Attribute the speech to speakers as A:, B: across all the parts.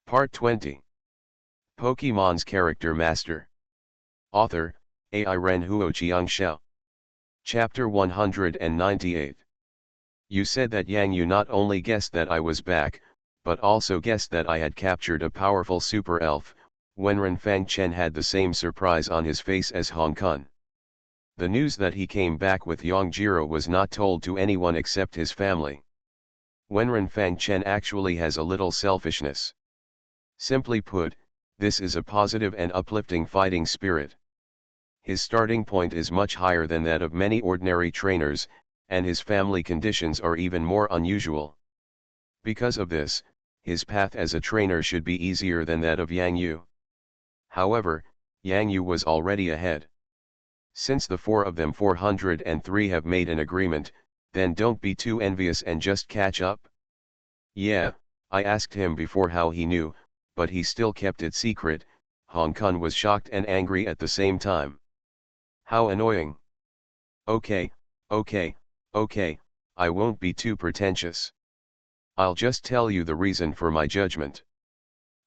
A: Part 20. Pokemon's Character Master. Author, AI Renhuo Xiangxiao. Chapter 198. You said that Yang Yu not only guessed that I was back, but also guessed that I had captured a powerful super elf. Wenren Fangchen had the same surprise on his face as Hong Kun. The news that he came back with Yongjiro was not told to anyone except his family. Wenren Fangchen actually has a little selfishness. Simply put, this is a positive and uplifting fighting spirit. His starting point is much higher than that of many ordinary trainers, and his family conditions are even more unusual. Because of this, his path as a trainer should be easier than that of Yang Yu. However, Yang Yu was already ahead. Since the four of them 403 have made an agreement, then don't be too envious and just catch up. Yeah, I asked him before how he knew, but he still kept it secret. Hong Kong was shocked and angry at the same time. How annoying. Okay, I won't be too pretentious. I'll just tell you the reason for my judgment.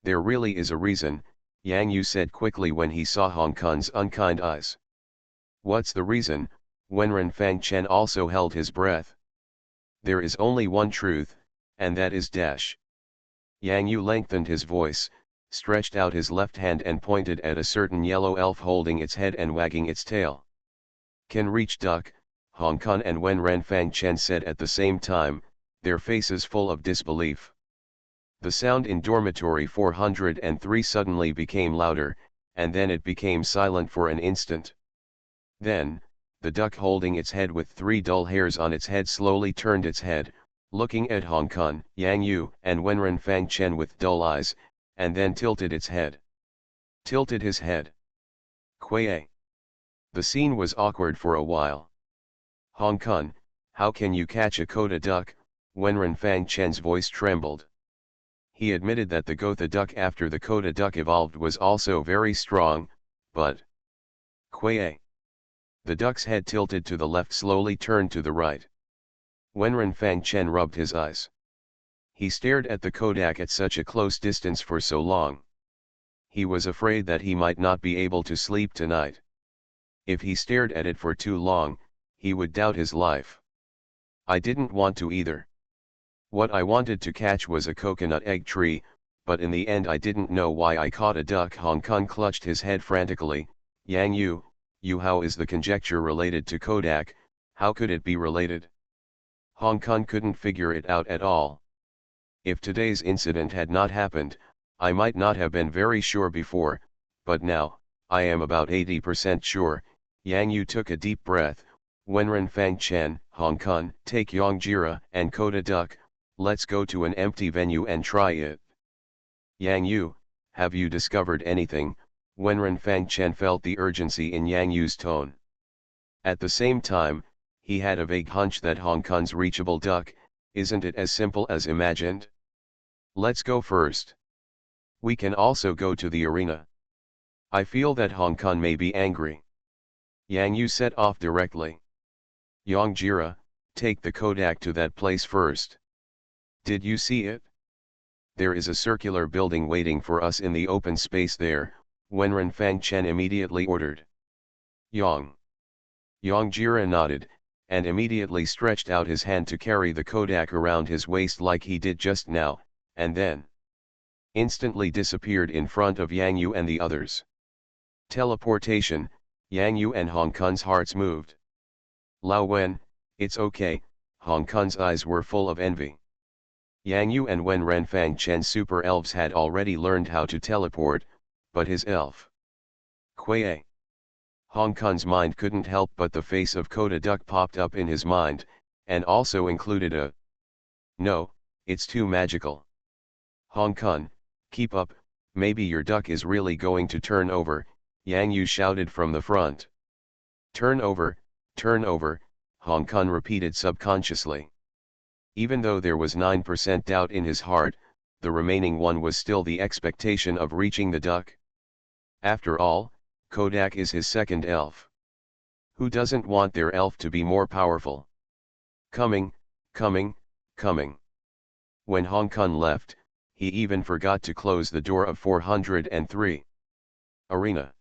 A: There really is a reason, Yang Yu said quickly when he saw Hong Kong's unkind eyes. What's the reason? Wenren Fangchen also held his breath. There is only one truth, and that is dash. Yang Yu lengthened his voice, stretched out his left hand and pointed at a certain yellow elf holding its head and wagging its tail. Can reach duck, Hong Kong and Wenren Fangchen said at the same time, their faces full of disbelief. The sound in dormitory 403 suddenly became louder, and then it became silent for an instant. Then, the duck holding its head with three dull hairs on its head slowly turned its head, looking at Hong Kong, Yang Yu and Wenren Fangchen with dull eyes, and then tilted its head. Tilted his head. Kuei. The scene was awkward for a while. Hong Kong, how can you catch a Kota duck? Wenren Fangchen's voice trembled. He admitted that the Gotha duck after the Kota duck evolved was also very strong, but... Kuei. The duck's head tilted to the left slowly turned to the right. Wenren Fangchen rubbed his eyes. He stared at the Kodak at such a close distance for so long. He was afraid that he might not be able to sleep tonight. If he stared at it for too long, he would doubt his life. I didn't want to either. What I wanted to catch was a coconut egg tree, but in the end I didn't know why I caught a duck. Hong Kong clutched his head frantically. Yang Yu, how is the conjecture related to Kodak? How could it be related? Hong Kong couldn't figure it out at all. If today's incident had not happened, I might not have been very sure before, but now, I am about 80% sure. Yang Yu took a deep breath. Wenren Fangchen, Hong Kong, take Yongjiro and Kota duck, let's go to an empty venue and try it. Yang Yu, have you discovered anything? Wenren Fangchen felt the urgency in Yang Yu's tone. At the same time, he had a vague hunch that Hong Kong's reachable duck, isn't it as simple as imagined? Let's go first. We can also go to the arena. I feel that Hong Kong may be angry. Yang Yu set off directly. Yongjiro, take the Kodak to that place first. Did you see it? There is a circular building waiting for us in the open space there, Wenren Fangchen immediately ordered. Yongjiro nodded, and immediately stretched out his hand to carry the Kodak around his waist like he did just now, and then instantly disappeared in front of Yang Yu and the others. Teleportation, Yang Yu and Hong Kong's hearts moved. Lao Wen, it's okay, Hong Kong's eyes were full of envy. Yang Yu and Wenren Fangchen's super elves had already learned how to teleport, but his elf. Kuei. Hong Kong's mind couldn't help but the face of Kota duck popped up in his mind, and also included a... No, it's too magical. Hong Kong, keep up, maybe your duck is really going to turn over, Yang Yu shouted from the front. Turn over, Hong Kong repeated subconsciously. Even though there was 9% doubt in his heart, the remaining one was still the expectation of reaching the duck. After all, Kodak is his second elf. Who doesn't want their elf to be more powerful? Coming. When Hong Kong left, he even forgot to close the door of 403. Arena.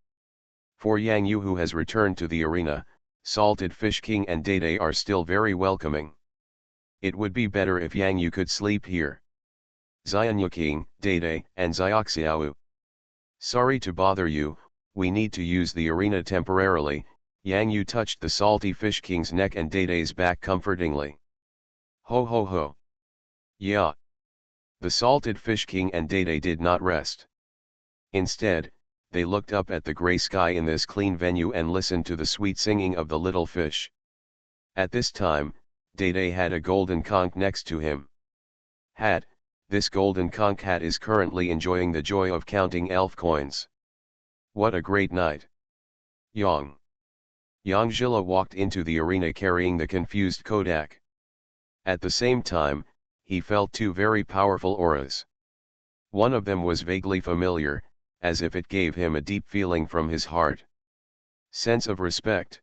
A: For Yang Yu, who has returned to the arena, Salted Fish King and Dede are still very welcoming. It would be better if Yang Yu could sleep here. Xianyu King, Dede, and Xiaoxiao. Sorry to bother you, we need to use the arena temporarily. Yang Yu touched the Salty Fish King's neck and Dede's back comfortingly. Ho ho ho. Yeah. The Salted Fish King and Dede did not rest. Instead, they looked up at the gray sky in this clean venue and listened to the sweet singing of the little fish. At this time, Dede had a golden conch next to him. This golden conch hat is currently enjoying the joy of counting elf coins. What a great night. Yang Zhila walked into the arena carrying the confused Kodak. At the same time, he felt two very powerful auras. One of them was vaguely familiar, as if it gave him a deep feeling from his heart. Sense of respect.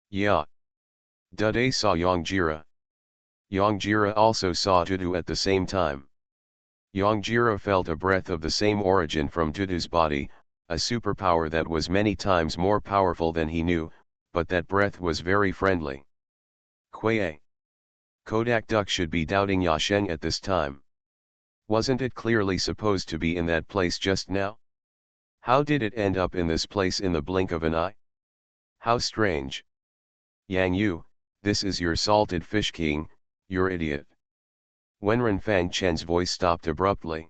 A: Yeah. Dede saw Yang Jira. Yang Jira also saw Dudu at the same time. Yang Jira felt a breath of the same origin from Dudu's body, a superpower that was many times more powerful than he knew, but that breath was very friendly. Kuei. Kodak Duck should be doubting Yasheng at this time. Wasn't it clearly supposed to be in that place just now? How did it end up in this place in the blink of an eye? How strange. Yang Yu, this is your Salted Fish King, you're idiot. Wenren Fang Chen's voice stopped abruptly.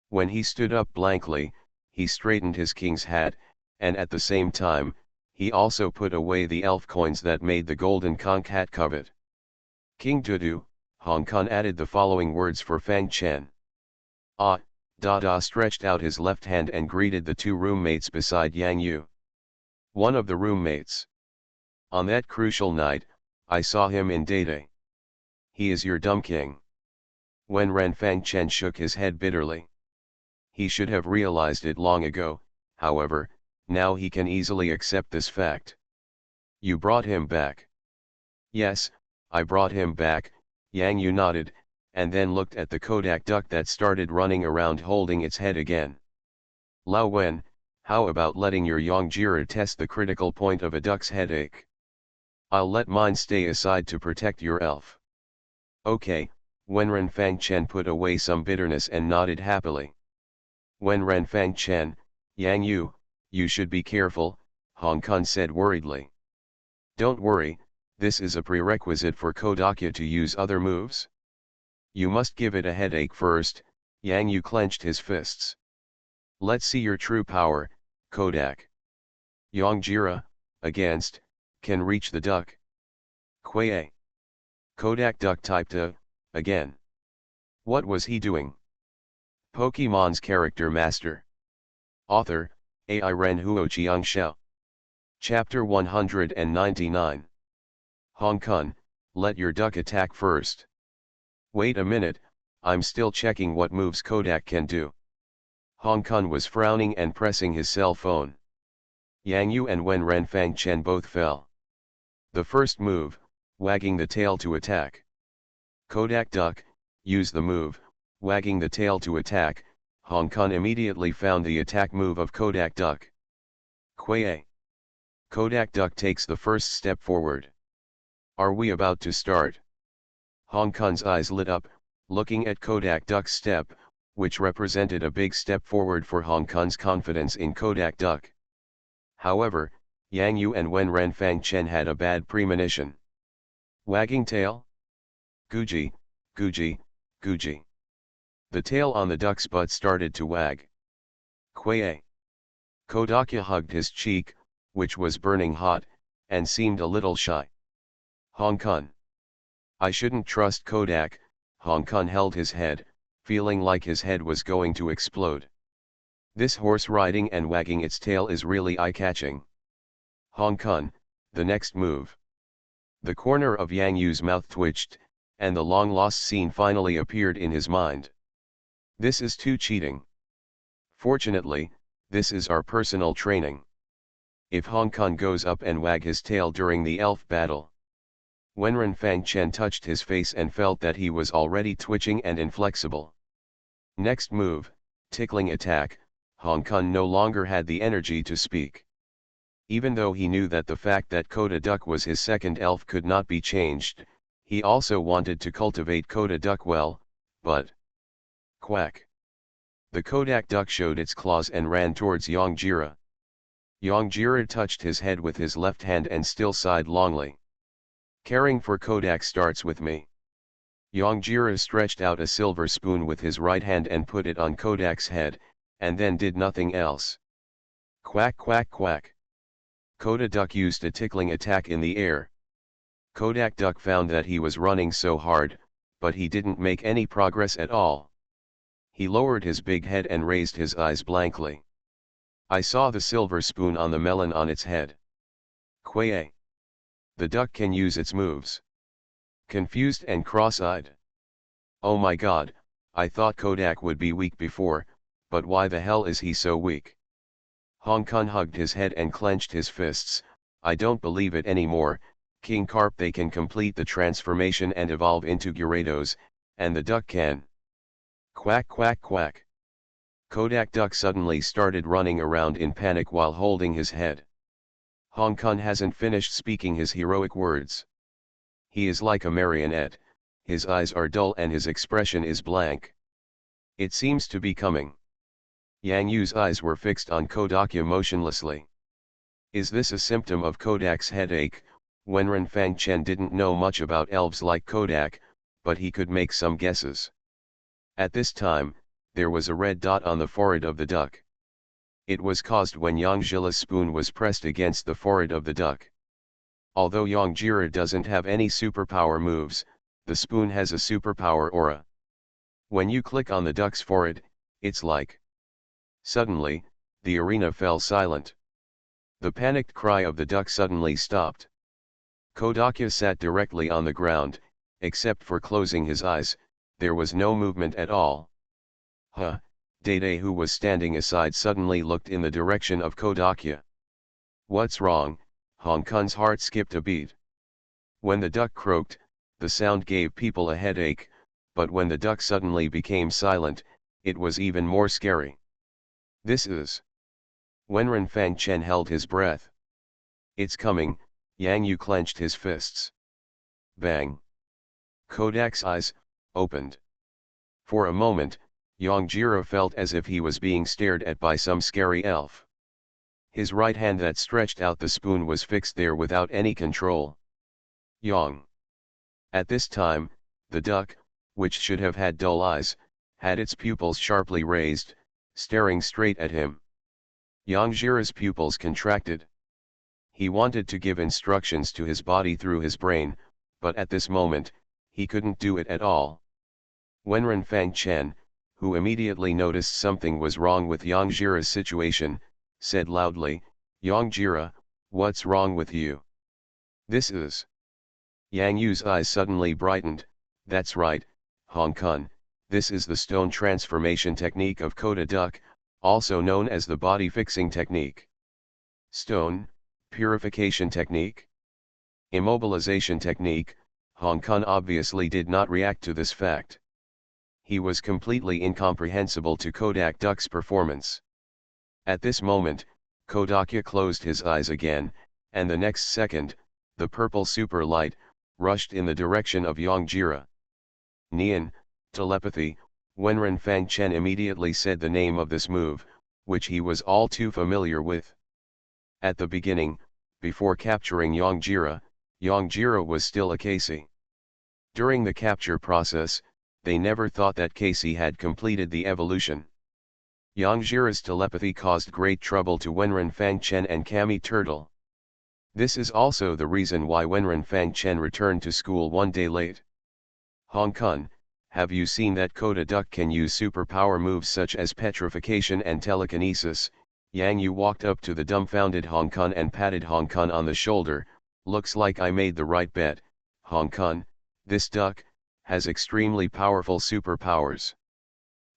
A: When he stood up blankly, he straightened his king's hat, and at the same time, he also put away the elf coins that made the golden conch hat covet. King Dudu, Hong Kong added the following words for Fang Chen. Dada stretched out his left hand and greeted the two roommates beside Yang Yu. One of the roommates. On that crucial night, I saw him in Dede. He is your dumb king. When Ren Fang Chen shook his head bitterly. He should have realized it long ago, however, now he can easily accept this fact. You brought him back. Yes, I brought him back, Yang Yu nodded, and then looked at the Kodak duck that started running around holding its head again. Lao Wen, how about letting your Yang Jira test the critical point of a duck's headache? I'll let mine stay aside to protect your elf. Okay. Wenren Fang Chen put away some bitterness and nodded happily. Wenren Fang Chen, Yang Yu, you should be careful, Hong Kong said worriedly. Don't worry, this is a prerequisite for Kodakya to use other moves. You must give it a headache first. Yang Yu clenched his fists. Let's see your true power, Kodak. Yang Jira, against, can reach the duck. Kuei. Kodak duck typed a, again. What was he doing? Pokemon's character master. Author, Ai Ren Huo Chiang Shao. Chapter 199. Hong Kong, let your duck attack first. Wait a minute, I'm still checking what moves Kodak can do. Hong Kong was frowning and pressing his cell phone. Yang Yu and Wen Ren Fang Chen both fell. The first move, wagging the tail to attack. Kodak duck, use the move, wagging the tail to attack. Hong Kong immediately found the attack move of Kodak duck. Kuei. Kodak duck takes the first step forward. Are we about to start? Hong Kong's eyes lit up, looking at Kodak duck's step, which represented a big step forward for Hong Kong's confidence in Kodak duck. However, Yang Yu and Wen Ren Fang Chen had a bad premonition. Wagging tail? Guji, Guji, Guji. The tail on the duck's butt started to wag. Kuei. Kodakya hugged his cheek, which was burning hot, and seemed a little shy. Hong Kong. I shouldn't trust Kodak. Hong Kong held his head, feeling like his head was going to explode. This horse riding and wagging its tail is really eye-catching. Hong Kong, the next move. The corner of Yang Yu's mouth twitched, and the long-lost scene finally appeared in his mind. This is too cheating. Fortunately, this is our personal training. If Hong Kong goes up and wag his tail during the elf battle. Wenren Fang Chen touched his face and felt that he was already twitching and inflexible. Next move, tickling attack. Hong Kong no longer had the energy to speak. Even though he knew that the fact that Koda Duck was his second elf could not be changed, he also wanted to cultivate Koda Duck well, but... Quack! The Kodak duck showed its claws and ran towards Yongjira. Yongjira touched his head with his left hand and still sighed longly. Caring for Kodak starts with me. Yongjira stretched out a silver spoon with his right hand and put it on Kodak's head, and then did nothing else. Quack quack quack. Koda Duck used a tickling attack in the air. Kodak Duck found that he was running so hard, but he didn't make any progress at all. He lowered his big head and raised his eyes blankly. I saw the silver spoon on the melon on its head. Quaye. The duck can use its moves. Confused and cross-eyed. Oh my god, I thought Kodak would be weak before, but why the hell is he so weak? Hong Kong hugged his head and clenched his fists. I don't believe it anymore, King Carp. They can complete the transformation and evolve into Gyarados, and the duck can. Quack quack quack. Kodak Duck suddenly started running around in panic while holding his head. Hong Kong hasn't finished speaking his heroic words. He is like a marionette, his eyes are dull and his expression is blank. It seems to be coming. Yang Yu's eyes were fixed on Kodakia motionlessly. Is this a symptom of Kodak's headache? Wenren Fangchen didn't know much about elves like Kodak, but he could make some guesses. At this time, there was a red dot on the forehead of the duck. It was caused when Yongjila's spoon was pressed against the forehead of the duck. Although Yongjira doesn't have any superpower moves, the spoon has a superpower aura. When you click on the duck's forehead, it's like... Suddenly, the arena fell silent. The panicked cry of the duck suddenly stopped. Kodakia sat directly on the ground, except for closing his eyes, there was no movement at all. Huh, Dede, who was standing aside, suddenly looked in the direction of Kodakia. What's wrong? Hong Kong's heart skipped a beat. When the duck croaked, the sound gave people a headache, but when the duck suddenly became silent, it was even more scary. This is... Wenren Fangchen held his breath. It's coming. Yang Yu clenched his fists. Bang! Kodak's eyes opened. For a moment, Yongjira felt as if he was being stared at by some scary elf. His right hand that stretched out the spoon was fixed there without any control. Yong. At this time, the duck, which should have had dull eyes, had its pupils sharply raised, staring straight at him. Yongjira's pupils contracted. He wanted to give instructions to his body through his brain, but at this moment, he couldn't do it at all. Wenren Fangchen, who immediately noticed something was wrong with Yongjira's situation, said loudly, Yongjira, what's wrong with you? This is... Yang Yu's eyes suddenly brightened. That's right, Hong Kong, this is the stone transformation technique of Koda Duck, also known as the body fixing technique. Stone, purification technique? Immobilization technique. Hong Kong obviously did not react to this fact. He was completely incomprehensible to Kodak Duck's performance. At this moment, Kodakia closed his eyes again, and the next second, the purple super light rushed in the direction of Yongjira. Nian, telepathy. Wenren Fangchen immediately said the name of this move, which he was all too familiar with. At the beginning, before capturing Yongjira, Yongjira was still a Casey. During the capture process, they never thought that Casey had completed the evolution. Yongjira's telepathy caused great trouble to Wenren Fangchen and Kami Turtle. This is also the reason why Wenren Fangchen returned to school one day late. Hong Kong, have you seen that Koda Duck can use superpower moves such as petrification and telekinesis? Yang Yu walked up to the dumbfounded Hong Kong and patted Hong Kong on the shoulder. Looks like I made the right bet, Hong Kong, this duck has extremely powerful superpowers.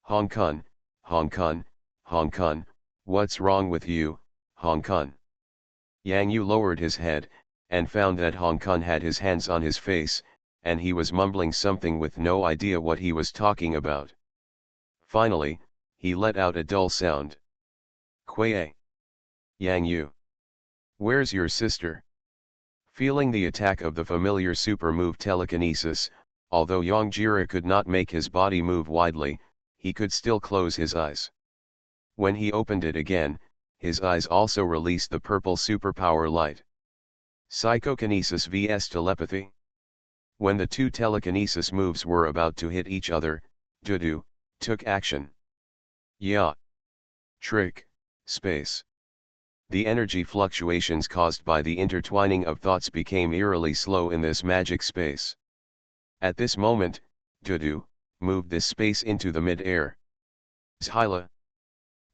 A: Hong Kong, Hong Kong, Hong Kong, what's wrong with you, Hong Kong? Yang Yu lowered his head, and found that Hong Kong had his hands on his face, and he was mumbling something with no idea what he was talking about. Finally, he let out a dull sound. Kuei. Yang Yu. Where's your sister? Feeling the attack of the familiar super move telekinesis, although Yang Jira could not make his body move widely, he could still close his eyes. When he opened it again, his eyes also released the purple superpower light. Psychokinesis vs telepathy. When the two telekinesis moves were about to hit each other, Dudu took action. Yeah. Trick, space. The energy fluctuations caused by the intertwining of thoughts became eerily slow in this magic space. At this moment, Dudu moved this space into the mid-air. Zhyla.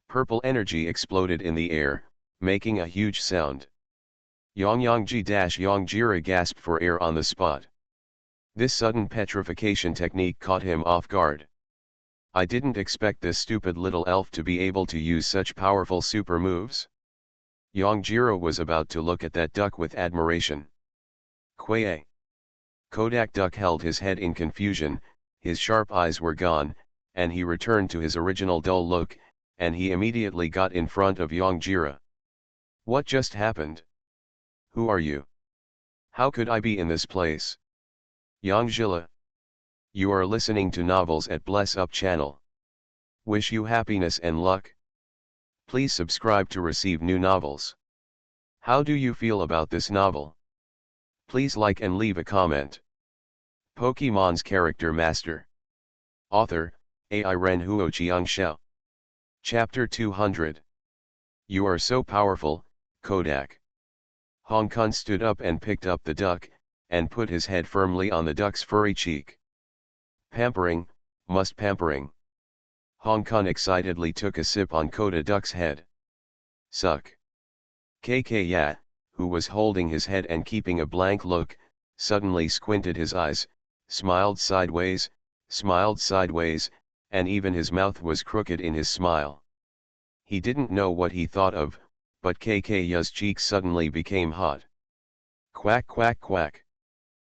A: Purple energy exploded in the air, making a huge sound. Yangjira gasped for air on the spot. This sudden petrification technique caught him off guard. I didn't expect this stupid little elf to be able to use such powerful super moves. Yangjira was about to look at that duck with admiration. Kuei. Kodak Duck held his head in confusion, his sharp eyes were gone, and he returned to his original dull look, and he immediately got in front of Yangjira. What just happened? Who are you? How could I be in this place? Yangjila. You are listening to novels at Bless Up channel. Wish you happiness and luck. Please subscribe to receive new novels. How do you feel about this novel? Please like and leave a comment. Pokemon's Character Master. Author, Ai Ren Huo Chiang Xiao. Chapter 200. You are so powerful, Kodak. Hong Kong stood up and picked up the duck, and put his head firmly on the duck's furry cheek. Pampering, must pampering. Hong Kong excitedly took a sip on Koda Duck's head. Suck. KK Ya, who was holding his head and keeping a blank look, suddenly squinted his eyes, smiled sideways, and even his mouth was crooked in his smile. He didn't know what he thought of, but KK Ya's cheeks suddenly became hot. Quack quack quack.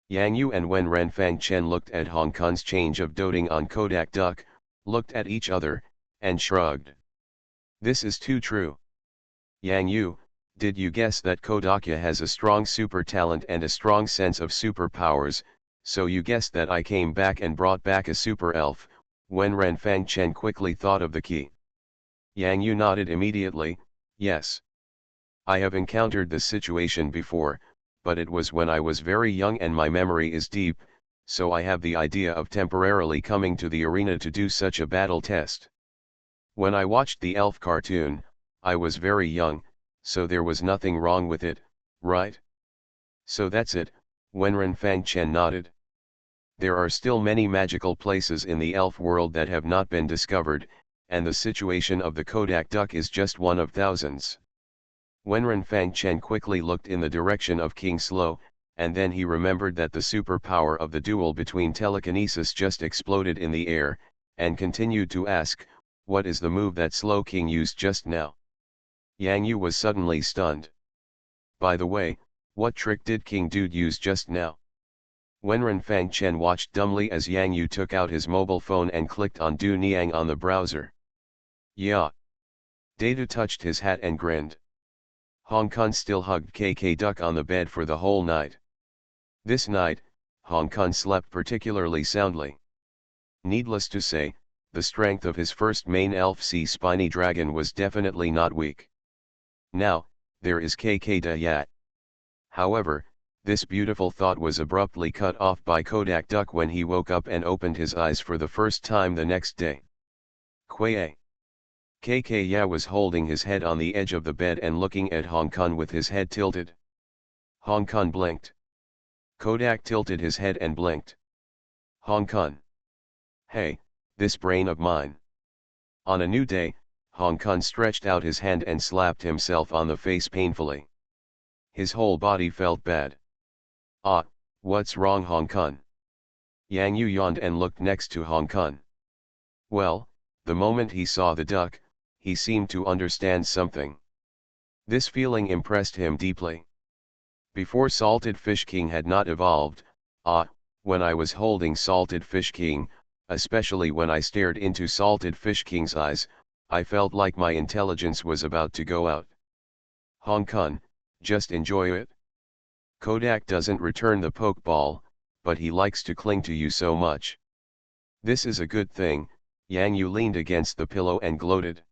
A: Yang Yu and Wen Renfang Chen looked at Hong Kong's change of doting on Kodak Duck, looked at each other, and shrugged. This is too true. Yang Yu, did you guess that Kodakya has a strong super talent and a strong sense of superpowers, so you guessed that I came back and brought back a super elf? Wen Renfang Chen quickly thought of the key. Yang Yu nodded immediately, yes. I have encountered this situation before, but it was when I was very young and my memory is deep, so I have the idea of temporarily coming to the arena to do such a battle test. When I watched the elf cartoon, I was very young, so there was nothing wrong with it, right? So that's it, Wen Renfang Chen nodded. There are still many magical places in the elf world that have not been discovered, and the situation of the Kodak Duck is just one of thousands. Wen Renfang Chen quickly looked in the direction of King Slow, and then he remembered that the superpower of the duel between telekinesis just exploded in the air, and continued to ask, what is the move that Slow King used just now? Yang Yu was suddenly stunned. By the way, what trick did King Dude use just now? Wen Renfang Chen watched dumbly as Yang Yu took out his mobile phone and clicked on Du Niang on the browser. Yeah. Data touched his hat and grinned. Hong Kong still hugged KK Duck on the bed for the whole night. This night, Hong Kong slept particularly soundly. Needless to say, the strength of his first main elf sea spiny dragon was definitely not weak. Now, there is KK Da Yat. However, this beautiful thought was abruptly cut off by Kodak Duck when he woke up and opened his eyes for the first time the next day. Kuei. KK Ya was holding his head on the edge of the bed and looking at Hong Kong with his head tilted. Hong Kong blinked. Kodak tilted his head and blinked. Hong Kong. Hey, this brain of mine. On a new day, Hong Kong stretched out his hand and slapped himself on the face painfully. His whole body felt bad. Ah, what's wrong, Hong Kong? Yang Yu yawned and looked next to Hong Kong. Well, the moment he saw the duck, he seemed to understand something. This feeling impressed him deeply. Before Salted Fish King had not evolved, when I was holding Salted Fish King, especially when I stared into Salted Fish King's eyes. I felt like my intelligence was about to go out. Hong Kong, just enjoy it. Kodak doesn't return the pokeball, but he likes to cling to you so much. This is a good thing. Yang Yu leaned against the pillow and gloated.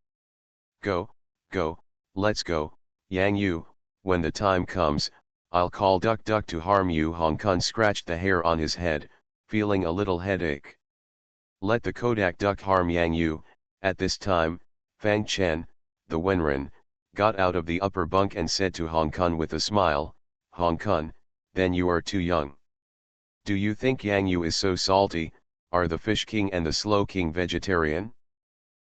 A: Go, go, let's go, Yang Yu, when the time comes, I'll call Duck Duck to harm you. Hong Kong scratched the hair on his head, feeling a little headache. Let the Kodak Duck harm Yang Yu. At this time, Fang Chen, the Wenren, got out of the upper bunk and said to Hong Kong with a smile, Hong Kong, then you are too young. Do you think Yang Yu is so salty? Are the Fish King and the Slow King vegetarian?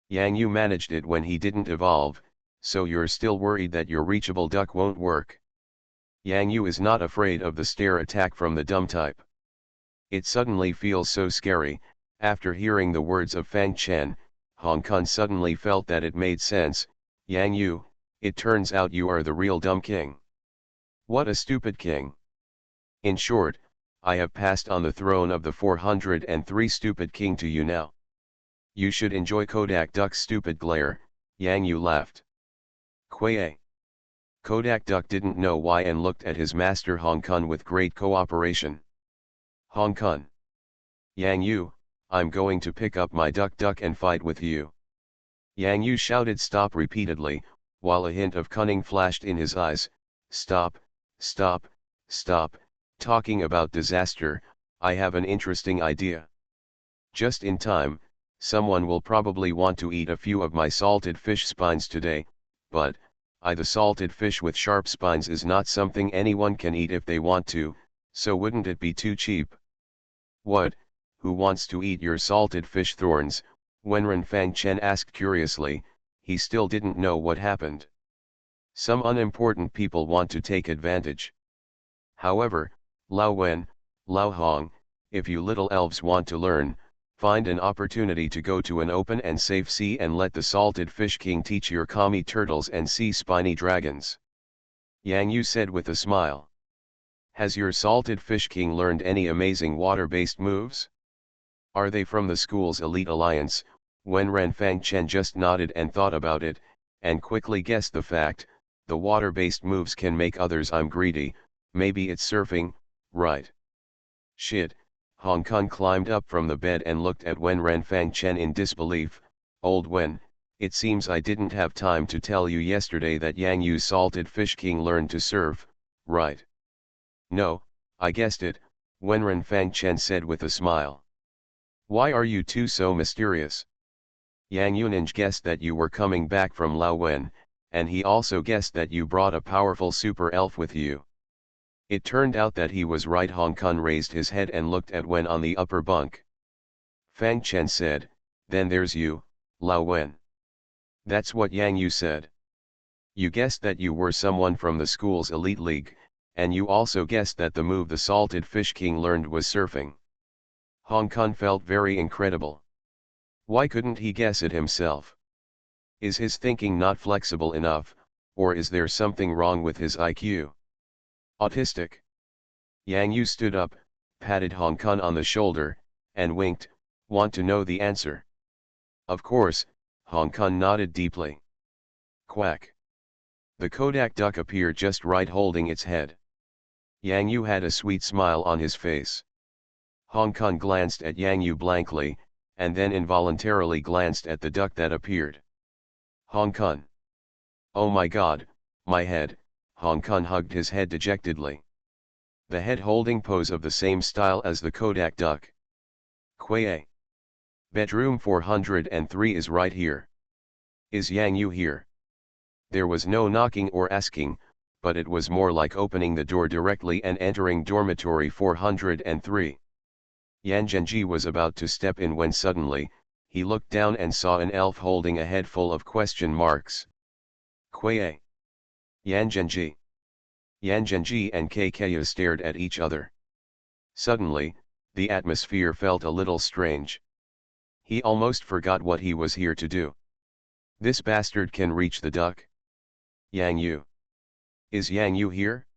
A: Yang Yu managed it when he didn't evolve, so you're still worried that your reachable duck won't work. Yang Yu is not afraid of the stare attack from the dumb type. It suddenly feels so scary. After hearing the words of Fang Chen, Hong Kong suddenly felt that it made sense. Yang Yu, it turns out you are the real dumb king. What a stupid king. In short, I have passed on the throne of the 403 stupid king to you now. You should enjoy Kodak Duck's stupid glare. Yang Yu laughed. Quay. Kodak Duck didn't know why and looked at his master Hong Kong with great cooperation. Hong Kong. Yang Yu, I'm going to pick up my duck and fight with you. Yang Yu shouted stop repeatedly, while a hint of cunning flashed in his eyes. Stop, stop, stop, talking about disaster, I have an interesting idea. Just in time, someone will probably want to eat a few of my salted fish spines today, but, the salted fish with sharp spines is not something anyone can eat if they want to, so wouldn't it be too cheap? What, who wants to eat your salted fish thorns? Wenren Fang Chen asked curiously. He still didn't know what happened. Some unimportant people want to take advantage. However, Lao Wen, Lao Hong, if you little elves want to learn, find an opportunity to go to an open and safe sea and let the Salted Fish King teach your kami turtles and sea spiny dragons. Yang Yu said with a smile. Has your Salted Fish King learned any amazing water-based moves? Are they from the school's elite alliance? Wenren Fang Chen just nodded and thought about it, and quickly guessed the fact, the water-based moves can make others. I'm greedy, maybe it's surfing, right? Shit. Hong Kong climbed up from the bed and looked at Wenren Fang Chen in disbelief. Old Wen, it seems I didn't have time to tell you yesterday that Yang Yu's Salted Fish King learned to surf, right? No, I guessed it, Wenren Fang Chen said with a smile. Why are you two so mysterious? Yang Yuninj guessed that you were coming back from Lao Wen, and he also guessed that you brought a powerful super elf with you. It turned out that he was right. Hong Kong raised his head and looked at Wen on the upper bunk. Fang Chen said, then there's you, Lao Wen. That's what Yang Yu said. You guessed that you were someone from the school's elite league, and you also guessed that the move the Salted Fish King learned was surfing. Hong Kong felt very incredible. Why couldn't he guess it himself? Is his thinking not flexible enough, or is there something wrong with his IQ? Autistic. Yang Yu stood up, patted Hong Kong on the shoulder, and winked. Want to know the answer? Of course, Hong Kong nodded deeply. Quack. The Kodak duck appeared just right, holding its head. Yang Yu had a sweet smile on his face. Hong Kong glanced at Yang Yu blankly, and then involuntarily glanced at the duck that appeared. Hong Kong. Oh my God, my head. Hong Kong hugged his head dejectedly. The head holding pose of the same style as the Kodak duck. Quay. Bedroom 403 is right here. Is Yang Yu here? There was no knocking or asking, but it was more like opening the door directly and entering dormitory 403. Yan Zhenji was about to step in when suddenly, he looked down and saw an elf holding a head full of question marks. Quay. Yan Zhenji. Yan Zhenji and Kaya stared at each other. Suddenly, the atmosphere felt a little strange. He almost forgot what he was here to do. This bastard can reach the duck. Yang Yu. Is Yang Yu here?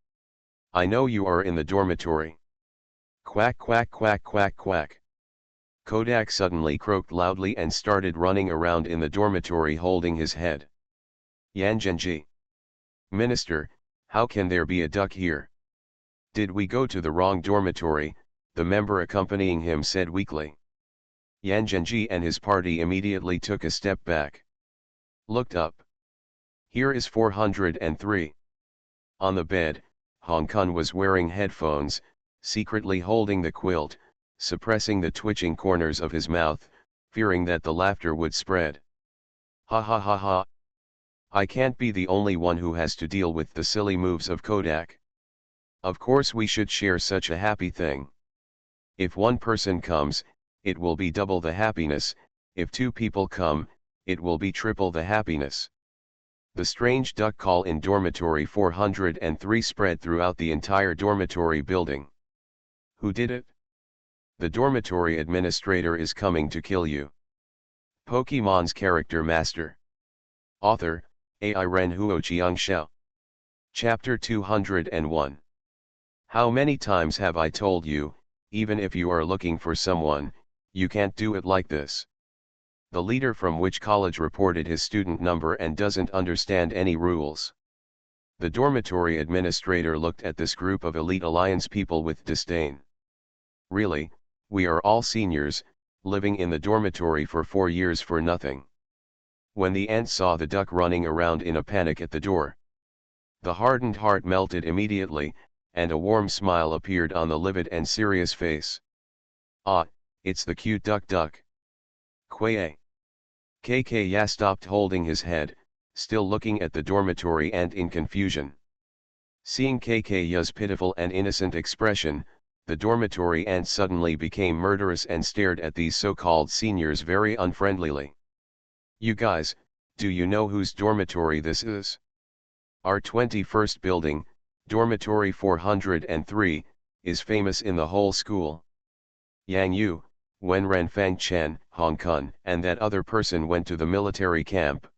A: I know you are in the dormitory. Quack quack quack quack quack. Kodak suddenly croaked loudly and started running around in the dormitory holding his head. Yan Zhenji. Minister, how can there be a duck here? Did we go to the wrong dormitory? The member accompanying him said weakly. Yan Zhenji and his party immediately took a step back. Looked up. Here is 403. On the bed, Hong Kong was wearing headphones, secretly holding the quilt, suppressing the twitching corners of his mouth, fearing that the laughter would spread. Ha ha ha ha. I can't be the only one who has to deal with the silly moves of Kodak. Of course we should share such a happy thing. If one person comes, it will be double the happiness, if two people come, it will be triple the happiness. The strange duck call in dormitory 403 spread throughout the entire dormitory building. Who did it? The dormitory administrator is coming to kill you. Pokemon's character master. Author, Ai Ren Huo Xiangxiao. Chapter 201. How many times have I told you, even if you are looking for someone, you can't do it like this. The leader from which college reported his student number and doesn't understand any rules. The dormitory administrator looked at this group of Elite Alliance people with disdain. Really, we are all seniors, living in the dormitory for 4 years for nothing. When the ant saw the duck running around in a panic at the door, the hardened heart melted immediately, and a warm smile appeared on the livid and serious face. Ah, it's the cute duck. Quay. KK Ya stopped holding his head, still looking at the dormitory ant in confusion. Seeing KK Ya's pitiful and innocent expression, the dormitory ant suddenly became murderous and stared at these so-called seniors very unfriendlily. You guys, do you know whose dormitory this is? Our 21st building, dormitory 403, is famous in the whole school. Yang Yu, Wen Renfang Chen, Hong Kong, and that other person went to the military camp.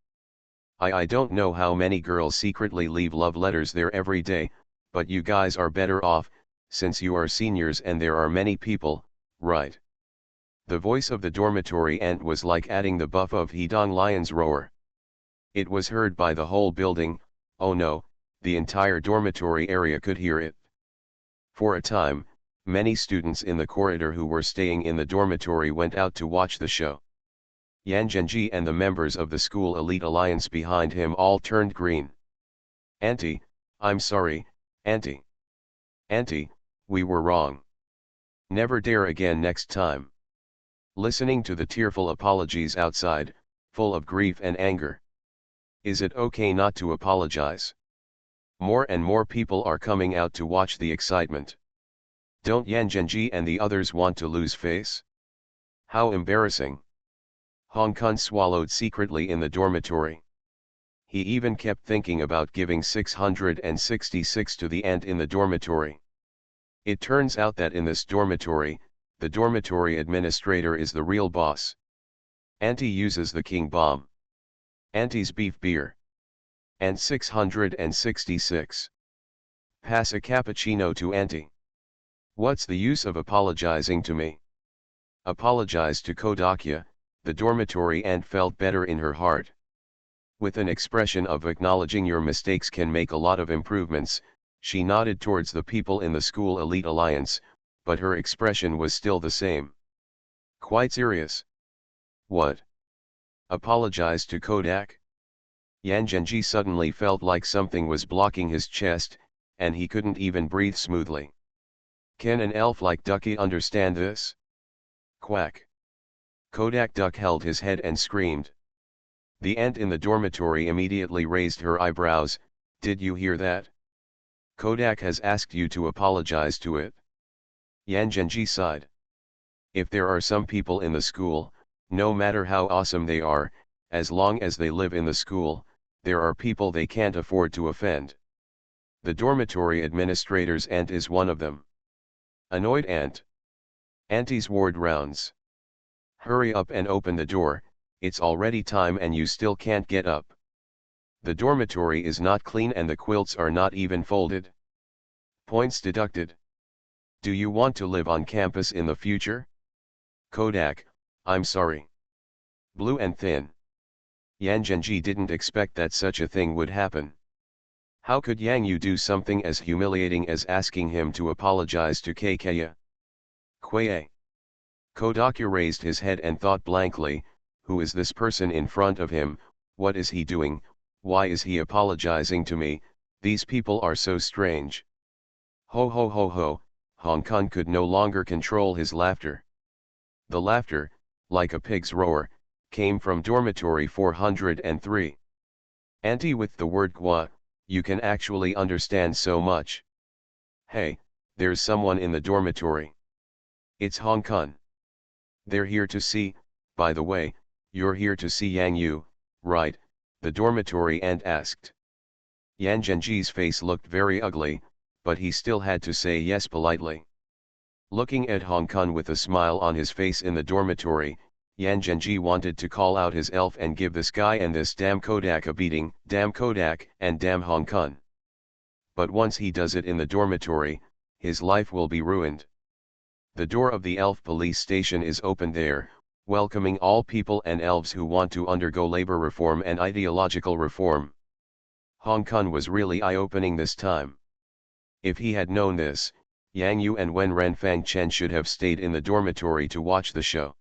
A: I don't know how many girls secretly leave love letters there every day, but you guys are better off, since you are seniors and there are many people, right? The voice of the dormitory ant was like adding the buff of Hedong Lion's roar. It was heard by the whole building. Oh no, the entire dormitory area could hear it. For a time, many students in the corridor who were staying in the dormitory went out to watch the show. Yan Zhenji and the members of the school elite alliance behind him all turned green. Auntie, I'm sorry, Auntie. Auntie, we were wrong. Never dare again next time. Listening to the tearful apologies outside, full of grief and anger. Is it okay not to apologize? More and more people are coming out to watch the excitement. Don't Yan Zhenji and the others want to lose face? How embarrassing. Hong Kong swallowed secretly in the dormitory. He even kept thinking about giving 666 to the ant in the dormitory. It turns out that in this dormitory, the dormitory administrator is the real boss. Auntie uses the king bomb. Auntie's beef beer. And 666. Pass a cappuccino to Auntie. What's the use of apologizing to me? Apologize to Kodakya. The dormitory ant felt better in her heart. With an expression of acknowledging your mistakes can make a lot of improvements, she nodded towards the people in the school elite alliance, but her expression was still the same. Quite serious. What? Apologize to Kodak? Yan Zhenji suddenly felt like something was blocking his chest, and he couldn't even breathe smoothly. Can an elf like Ducky understand this? Quack. Kodak Duck held his head and screamed. The ant in the dormitory immediately raised her eyebrows. Did you hear that? Kodak has asked you to apologize to it. Yan Zhenji sighed. If there are some people in the school, no matter how awesome they are, as long as they live in the school, there are people they can't afford to offend. The dormitory administrator's ant is one of them. Annoyed ant. Auntie's ward rounds. Hurry up and open the door, it's already time and you still can't get up. The dormitory is not clean and the quilts are not even folded. Points deducted. Do you want to live on campus in the future? Kodak, I'm sorry. Blue and thin. Yan Zhenji didn't expect that such a thing would happen. How could Yang Yu do something as humiliating as asking him to apologize to KK? Kuei. Kodakya raised his head and thought blankly, who is this person in front of him, what is he doing, why is he apologizing to me, these people are so strange. Ho ho ho ho, Hong Kong could no longer control his laughter. The laughter, like a pig's roar, came from dormitory 403. Auntie, with the word Gua, you can actually understand so much. Hey, there's someone in the dormitory. It's Hong Kong. They're here to see, by the way, you're here to see Yang Yu, right? The dormitory aunt asked. Yan Zhenji's face looked very ugly, but he still had to say yes politely. Looking at Hong Kong with a smile on his face in the dormitory, Yan Zhenji wanted to call out his elf and give this guy and this damn Kodak a beating, damn Kodak and damn Hong Kong. But once he does it in the dormitory, his life will be ruined. The door of the elf police station is open there, welcoming all people and elves who want to undergo labor reform and ideological reform. Hong Kong was really eye-opening this time. If he had known this, Yang Yu and Wen Renfang Chen should have stayed in the dormitory to watch the show.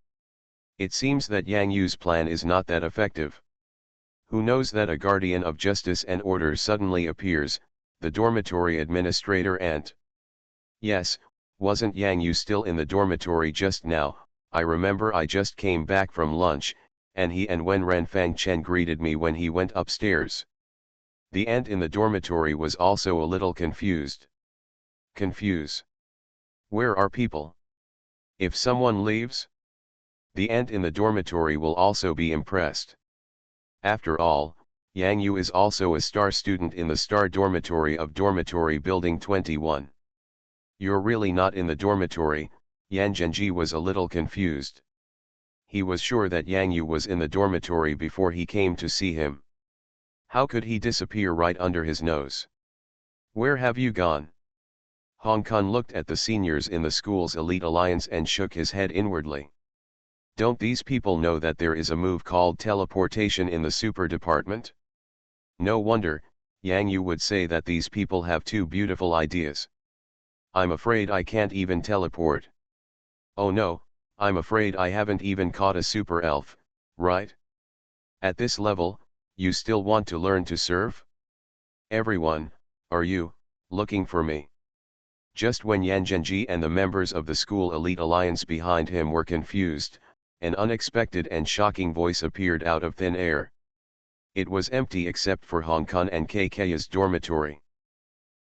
A: It seems that Yang Yu's plan is not that effective. Who knows that a guardian of justice and order suddenly appears, the dormitory administrator and... Yes, wasn't Yang Yu still in the dormitory just now? I remember I just came back from lunch, and he and Wen Renfang Chen greeted me when he went upstairs. The aunt in the dormitory was also a little confused. Confuse. Where are people? If someone leaves, the aunt in the dormitory will also be impressed. After all, Yang Yu is also a star student in the star dormitory of dormitory building 21. You're really not in the dormitory, Yan Zhenji was a little confused. He was sure that Yang Yu was in the dormitory before he came to see him. How could he disappear right under his nose? Where have you gone? Hong Kong looked at the seniors in the school's elite alliance and shook his head inwardly. Don't these people know that there is a move called teleportation in the super department? No wonder, Yang Yu would say that these people have two beautiful ideas. I'm afraid I can't even teleport. Oh no, I'm afraid I haven't even caught a super elf, right? At this level, you still want to learn to surf? Everyone, are you looking for me? Just when Yan Zhenji and the members of the school elite alliance behind him were confused, an unexpected and shocking voice appeared out of thin air. It was empty except for Hong Kong and KK's dormitory.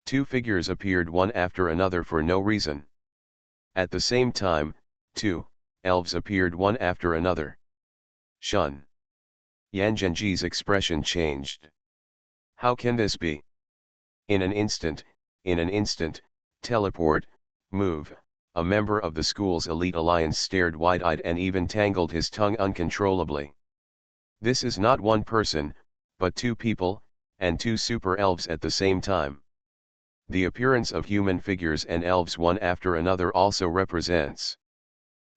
A: Two figures appeared one after another for no reason. At the same time, two elves appeared one after another. Shun. Yan Zhenji's expression changed. How can this be? In an instant, teleport, move, a member of the school's elite alliance stared wide-eyed and even tangled his tongue uncontrollably. This is not one person, but two people, and two super elves at the same time. The appearance of human figures and elves one after another also represents.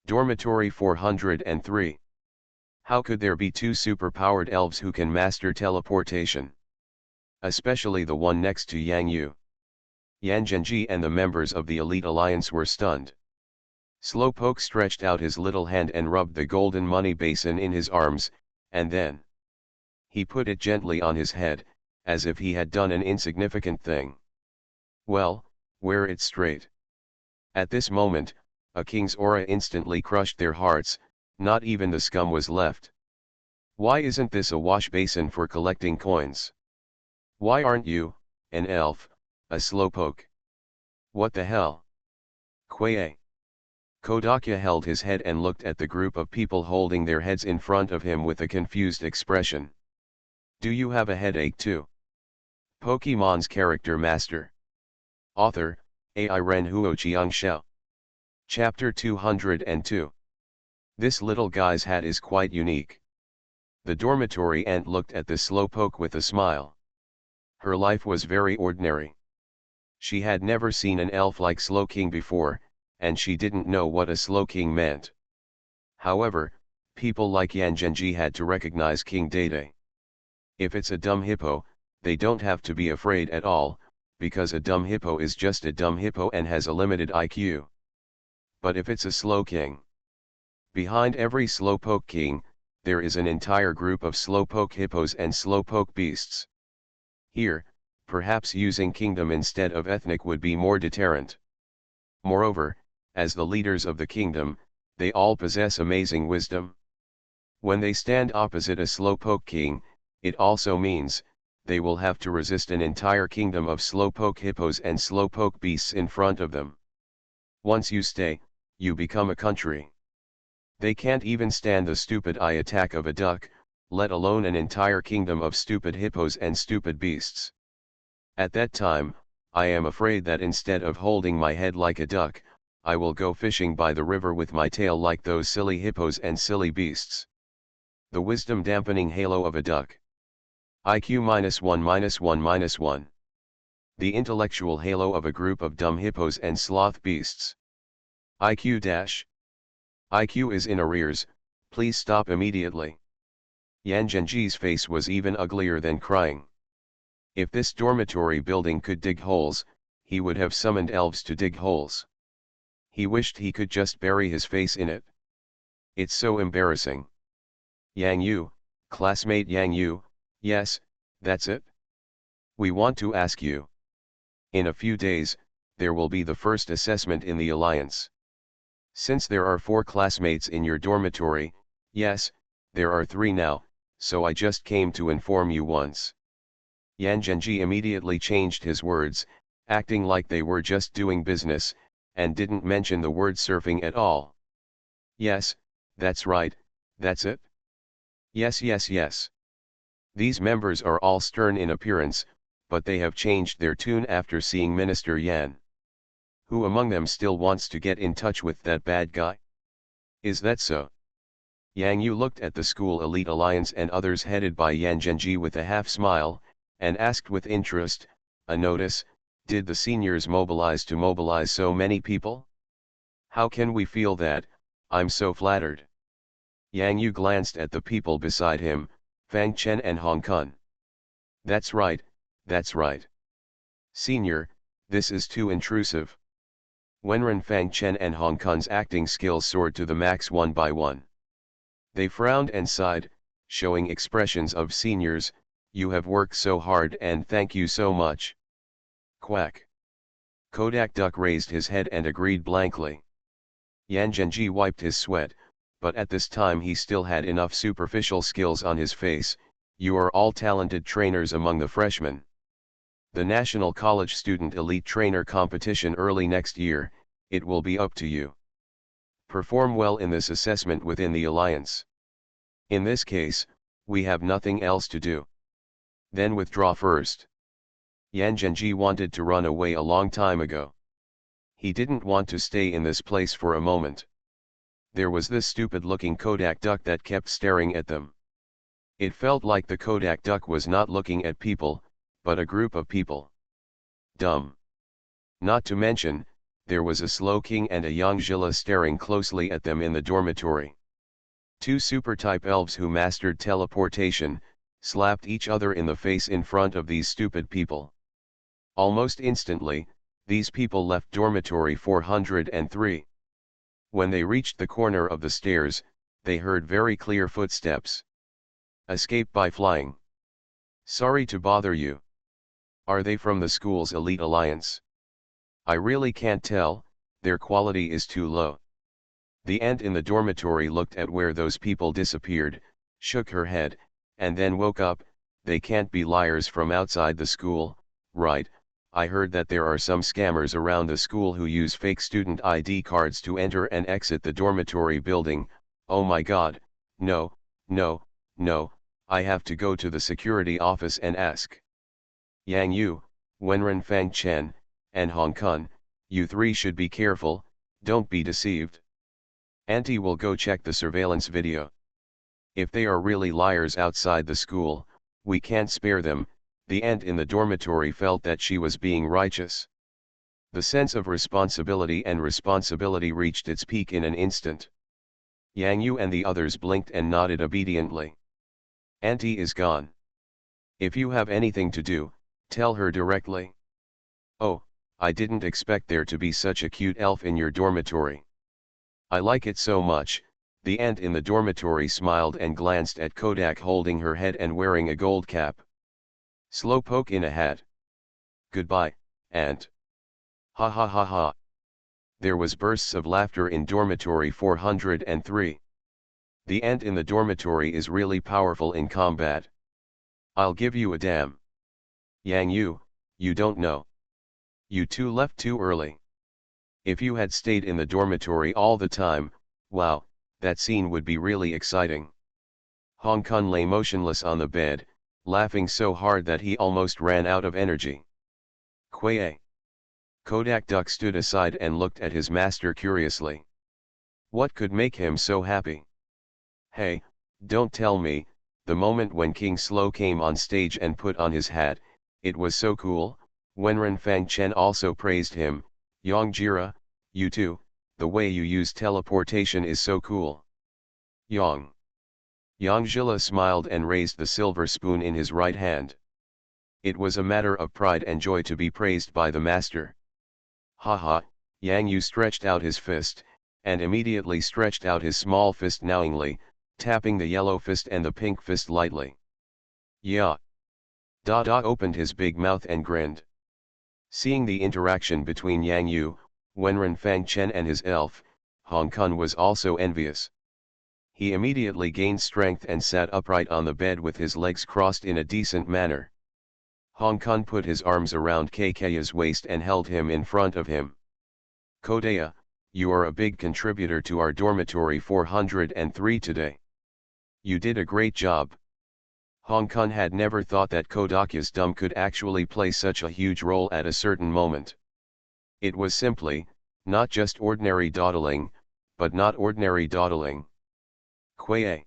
A: Dormitory 403. How could there be two super-powered elves who can master teleportation? Especially the one next to Yang Yu. Yan Zhenji and the members of the elite alliance were stunned. Slowpoke stretched out his little hand and rubbed the golden money basin in his arms, and then he put it gently on his head, as if he had done an insignificant thing. Well, wear it straight. At this moment, a king's aura instantly crushed their hearts, not even the scum was left. Why isn't this a wash basin for collecting coins? Why aren't you, an elf, a slowpoke? What the hell? Kuei. Kodakya held his head and looked at the group of people holding their heads in front of him with a confused expression. Do you have a headache too? Pokemon's Character Master. Author, Ai Ren Huo Shao. Chapter 202. This little guy's hat is quite unique. The dormitory aunt looked at the slowpoke with a smile. Her life was very ordinary. She had never seen an elf like Slowking before, and she didn't know what a Slowking meant. However, people like Yan Zhenji had to recognize King Dede. If it's a dumb hippo, they don't have to be afraid at all, because a dumb hippo is just a dumb hippo and has a limited IQ. But if it's a slow king, behind every slowpoke king, there is an entire group of slowpoke hippos and slowpoke beasts. Here, perhaps using kingdom instead of ethnic would be more deterrent. Moreover, as the leaders of the kingdom, they all possess amazing wisdom. When they stand opposite a slowpoke king, it also means, they will have to resist an entire kingdom of slowpoke hippos and slowpoke beasts in front of them. Once you stay, you become a country. They can't even stand the stupid eye attack of a duck, let alone an entire kingdom of stupid hippos and stupid beasts. At that time, I am afraid that instead of holding my head like a duck, I will go fishing by the river with my tail like those silly hippos and silly beasts. The wisdom dampening halo of a duck. IQ -1 -1 -1. The intellectual halo of a group of dumb hippos and sloth beasts. IQ dash. IQ is in arrears, please stop immediately. Yan Zhenji's face was even uglier than crying. If this dormitory building could dig holes, he would have summoned elves to dig holes. He wished he could just bury his face in it. It's so embarrassing. Yang Yu, classmate Yang Yu, yes, that's it. We want to ask you. In a few days, there will be the first assessment in the alliance. Since there are 4 classmates in your dormitory, yes, there are 3 now, so I just came to inform you once. Yan Zhenji immediately changed his words, acting like they were just doing business, and didn't mention the word surfing at all. Yes, that's right, that's it. Yes, yes, yes. These members are all stern in appearance, but they have changed their tune after seeing Minister Yan. Who among them still wants to get in touch with that bad guy? Is that so? Yang Yu looked at the school elite alliance and others headed by Yan Zhenji with a half smile, and asked with interest, a notice, did the seniors mobilize to mobilize so many people? How can we feel that? I'm so flattered. Yang Yu glanced at the people beside him, Fang Chen and Hong Kun. That's right, that's right. Senior, this is too intrusive. Wenren Fang Chen and Hong Kun's acting skills soared to the max one by one. They frowned and sighed, showing expressions of seniors, you have worked so hard and thank you so much. Quack. Kodak Duck raised his head and agreed blankly. Yan Zhenji wiped his sweat, but at this time he still had enough superficial skills on his face. You are all talented trainers among the freshmen. The National College Student Elite Trainer Competition early next year, it will be up to you. Perform well in this assessment within the alliance. In this case, we have nothing else to do. Then withdraw first. Yan Zhenji wanted to run away a long time ago. He didn't want to stay in this place for a moment. There was this stupid-looking Kodak Duck that kept staring at them. It felt like the Kodak Duck was not looking at people, but a group of people. Dumb. Not to mention, there was a Slow King and a young Zhilla staring closely at them in the dormitory. 2 super-type elves who mastered teleportation, slapped each other in the face in front of these stupid people. Almost instantly, these people left dormitory 403. When they reached the corner of the stairs, they heard very clear footsteps. Escape by flying. Sorry to bother you. Are they from the school's elite alliance? I really can't tell, their quality is too low. The ant in the dormitory looked at where those people disappeared, shook her head, and then woke up. They can't be liars from outside the school, right? I heard that there are some scammers around the school who use fake student ID cards to enter and exit the dormitory building. Oh my god, no, no, no, I have to go to the security office and ask. Yang Yu, Wenren Fang Chen, and Hong Kun, you 3 should be careful, don't be deceived. Auntie will go check the surveillance video. If they are really liars outside the school, we can't spare them. The ant in the dormitory felt that she was being righteous. The sense of responsibility reached its peak in an instant. Yang Yu and the others blinked and nodded obediently. Auntie is gone. If you have anything to do, tell her directly. Oh, I didn't expect there to be such a cute elf in your dormitory. I like it so much. The aunt in the dormitory smiled and glanced at Kodak holding her head and wearing a gold cap. Slowpoke in a hat. Goodbye, aunt. Ha ha ha ha. There was bursts of laughter in dormitory 403. The aunt in the dormitory is really powerful in combat. I'll give you a damn. Yang Yu, you don't know. You two left too early. If you had stayed in the dormitory all the time, wow, that scene would be really exciting. Hong Kong lay motionless on the bed, laughing so hard that he almost ran out of energy. Quay. Kodak Duck stood aside and looked at his master curiously. What could make him so happy? Hey, don't tell me, the moment when King Slow came on stage and put on his hat, it was so cool. Wenren Fang Chen also praised him. Yang Jira, you too, the way you use teleportation is so cool. Yang. Yang Zhila smiled and raised the silver spoon in his right hand. It was a matter of pride and joy to be praised by the master. Haha, Yang Yu stretched out his fist, and immediately stretched out his small fist knowingly, tapping the yellow fist and the pink fist lightly. Yeah. Dada opened his big mouth and grinned. Seeing the interaction between Yang Yu, Wenren Fang Chen and his elf, Hong Kong was also envious. He immediately gained strength and sat upright on the bed with his legs crossed in a decent manner. Hong Kong put his arms around KK's waist and held him in front of him. Kodaya, you are a big contributor to our dormitory 403 today. You did a great job. Hong Kong had never thought that Kodaku's dumb could actually play such a huge role at a certain moment. It was simply, not just ordinary dawdling, but not ordinary dawdling. Quay.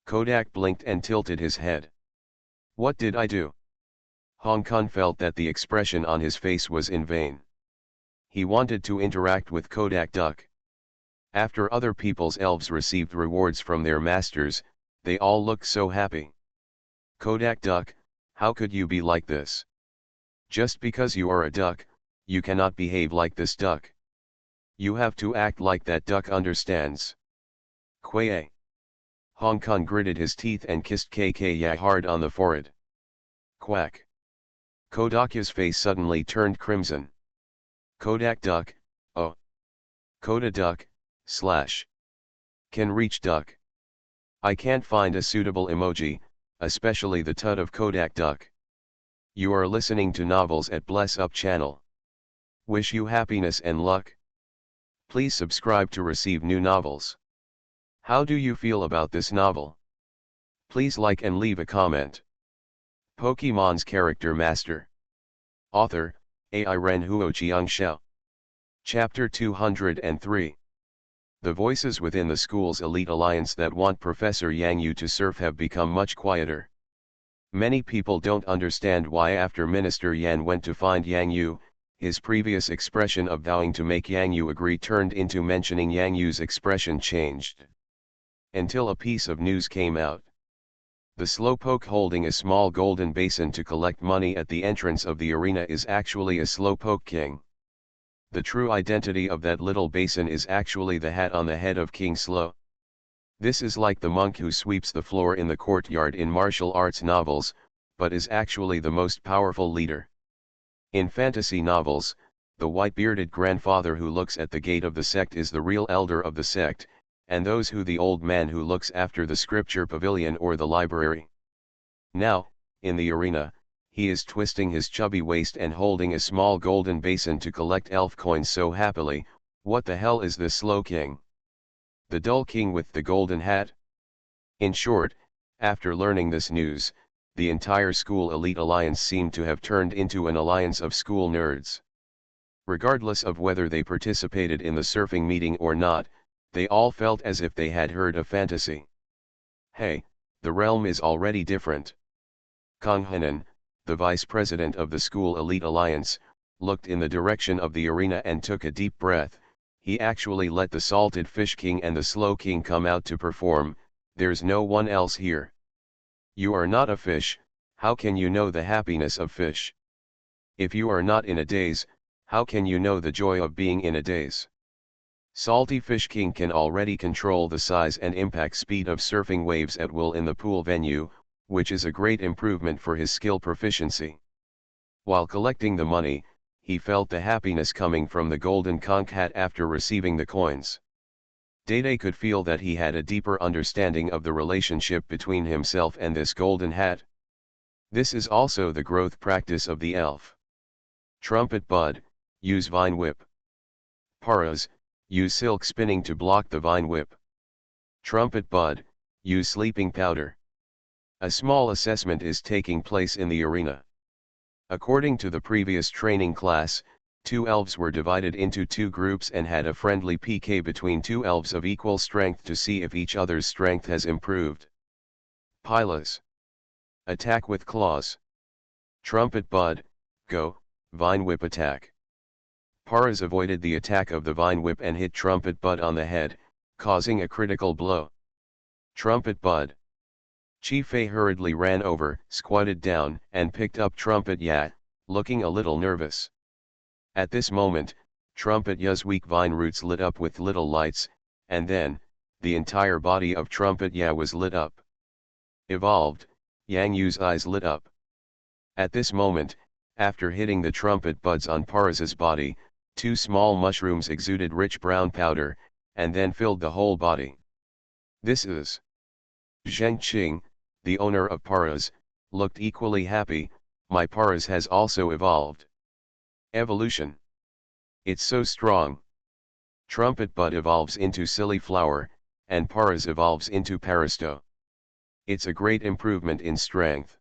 A: Kodak blinked and tilted his head. What did I do? Hong Kong felt that the expression on his face was in vain. He wanted to interact with Kodak Duck. After other people's elves received rewards from their masters, they all looked so happy. Kodak Duck, how could you be like this? Just because you are a duck, you cannot behave like this duck. You have to act like that duck understands. Quay. Hong Kong gritted his teeth and kissed KK hard on the forehead. Quack. Kodaku's face suddenly turned crimson. Kodak Duck, oh. Koda Duck, / Can reach duck. I can't find a suitable emoji, especially the tut of Kodak Duck. You are listening to Novels at Bless Up channel. Wish you happiness and luck. Please subscribe to receive new novels. How do you feel about this novel? Please like and leave a comment. Pokemon's Character Master. Author, Ai Ren Huo Chiang Xiao. Chapter 203. The voices within the school's elite alliance that want Professor Yang Yu to surf have become much quieter. Many people don't understand why after Minister Yan went to find Yang Yu, his previous expression of vowing to make Yang Yu agree turned into mentioning Yang Yu's expression changed. Until a piece of news came out. The slowpoke holding a small golden basin to collect money at the entrance of the arena is actually a slowpoke king. The true identity of that little basin is actually the hat on the head of King Slow. This is like the monk who sweeps the floor in the courtyard in martial arts novels, but is actually the most powerful leader. In fantasy novels, the white-bearded grandfather who looks at the gate of the sect is the real elder of the sect, and those who the old man who looks after the scripture pavilion or the library. Now, in the arena, he is twisting his chubby waist and holding a small golden basin to collect elf coins so happily. What the hell is this slow king? The dull king with the golden hat? In short, after learning this news, the entire school elite alliance seemed to have turned into an alliance of school nerds. Regardless of whether they participated in the surfing meeting or not, they all felt as if they had heard a fantasy. Hey, the realm is already different. Kang Henan, the vice president of the school elite alliance, looked in the direction of the arena and took a deep breath. he actually let the salted fish king and the slow king come out to perform. There's no one else here. You are not a fish, how can you know the happiness of fish? If you are not in a daze, how can you know the joy of being in a daze? Salty Fish King can already control the size and impact speed of surfing waves at will in the pool venue, which is a great improvement for his skill proficiency. While collecting the money, he felt the happiness coming from the golden conch hat after receiving the coins. Dede could feel that he had a deeper understanding of the relationship between himself and this golden hat. This is also the growth practice of the elf. Trumpet Bud, use Vine Whip. Paras, use silk spinning to block the Vine Whip. Trumpet Bud, use Sleeping Powder. A small assessment is taking place in the arena. According to the previous training class, 2 elves were divided into 2 groups and had a friendly PK between 2 elves of equal strength to see if each other's strength has improved. Pilas. Attack with claws. Trumpet Bud, go, Vine Whip attack. Paras avoided the attack of the Vine Whip and hit Trumpet Bud on the head, causing a critical blow. Trumpet Bud. Chi-Fei hurriedly ran over, squatted down, and picked up Trumpet Ya, looking a little nervous. At this moment, Trumpet Ya's weak vine roots lit up with little lights, and then, the entire body of Trumpet Ya was lit up. Evolved, Yang Yu's eyes lit up. At this moment, after hitting the trumpet buds on Paras's body, 2 small mushrooms exuded rich brown powder, and then filled the whole body. This is Zheng Qing, the owner of Paras, looked equally happy. My Paras has also evolved. Evolution. It's so strong. Trumpet Bud evolves into Silly Flower, and Paras evolves into Paristo. It's a great improvement in strength.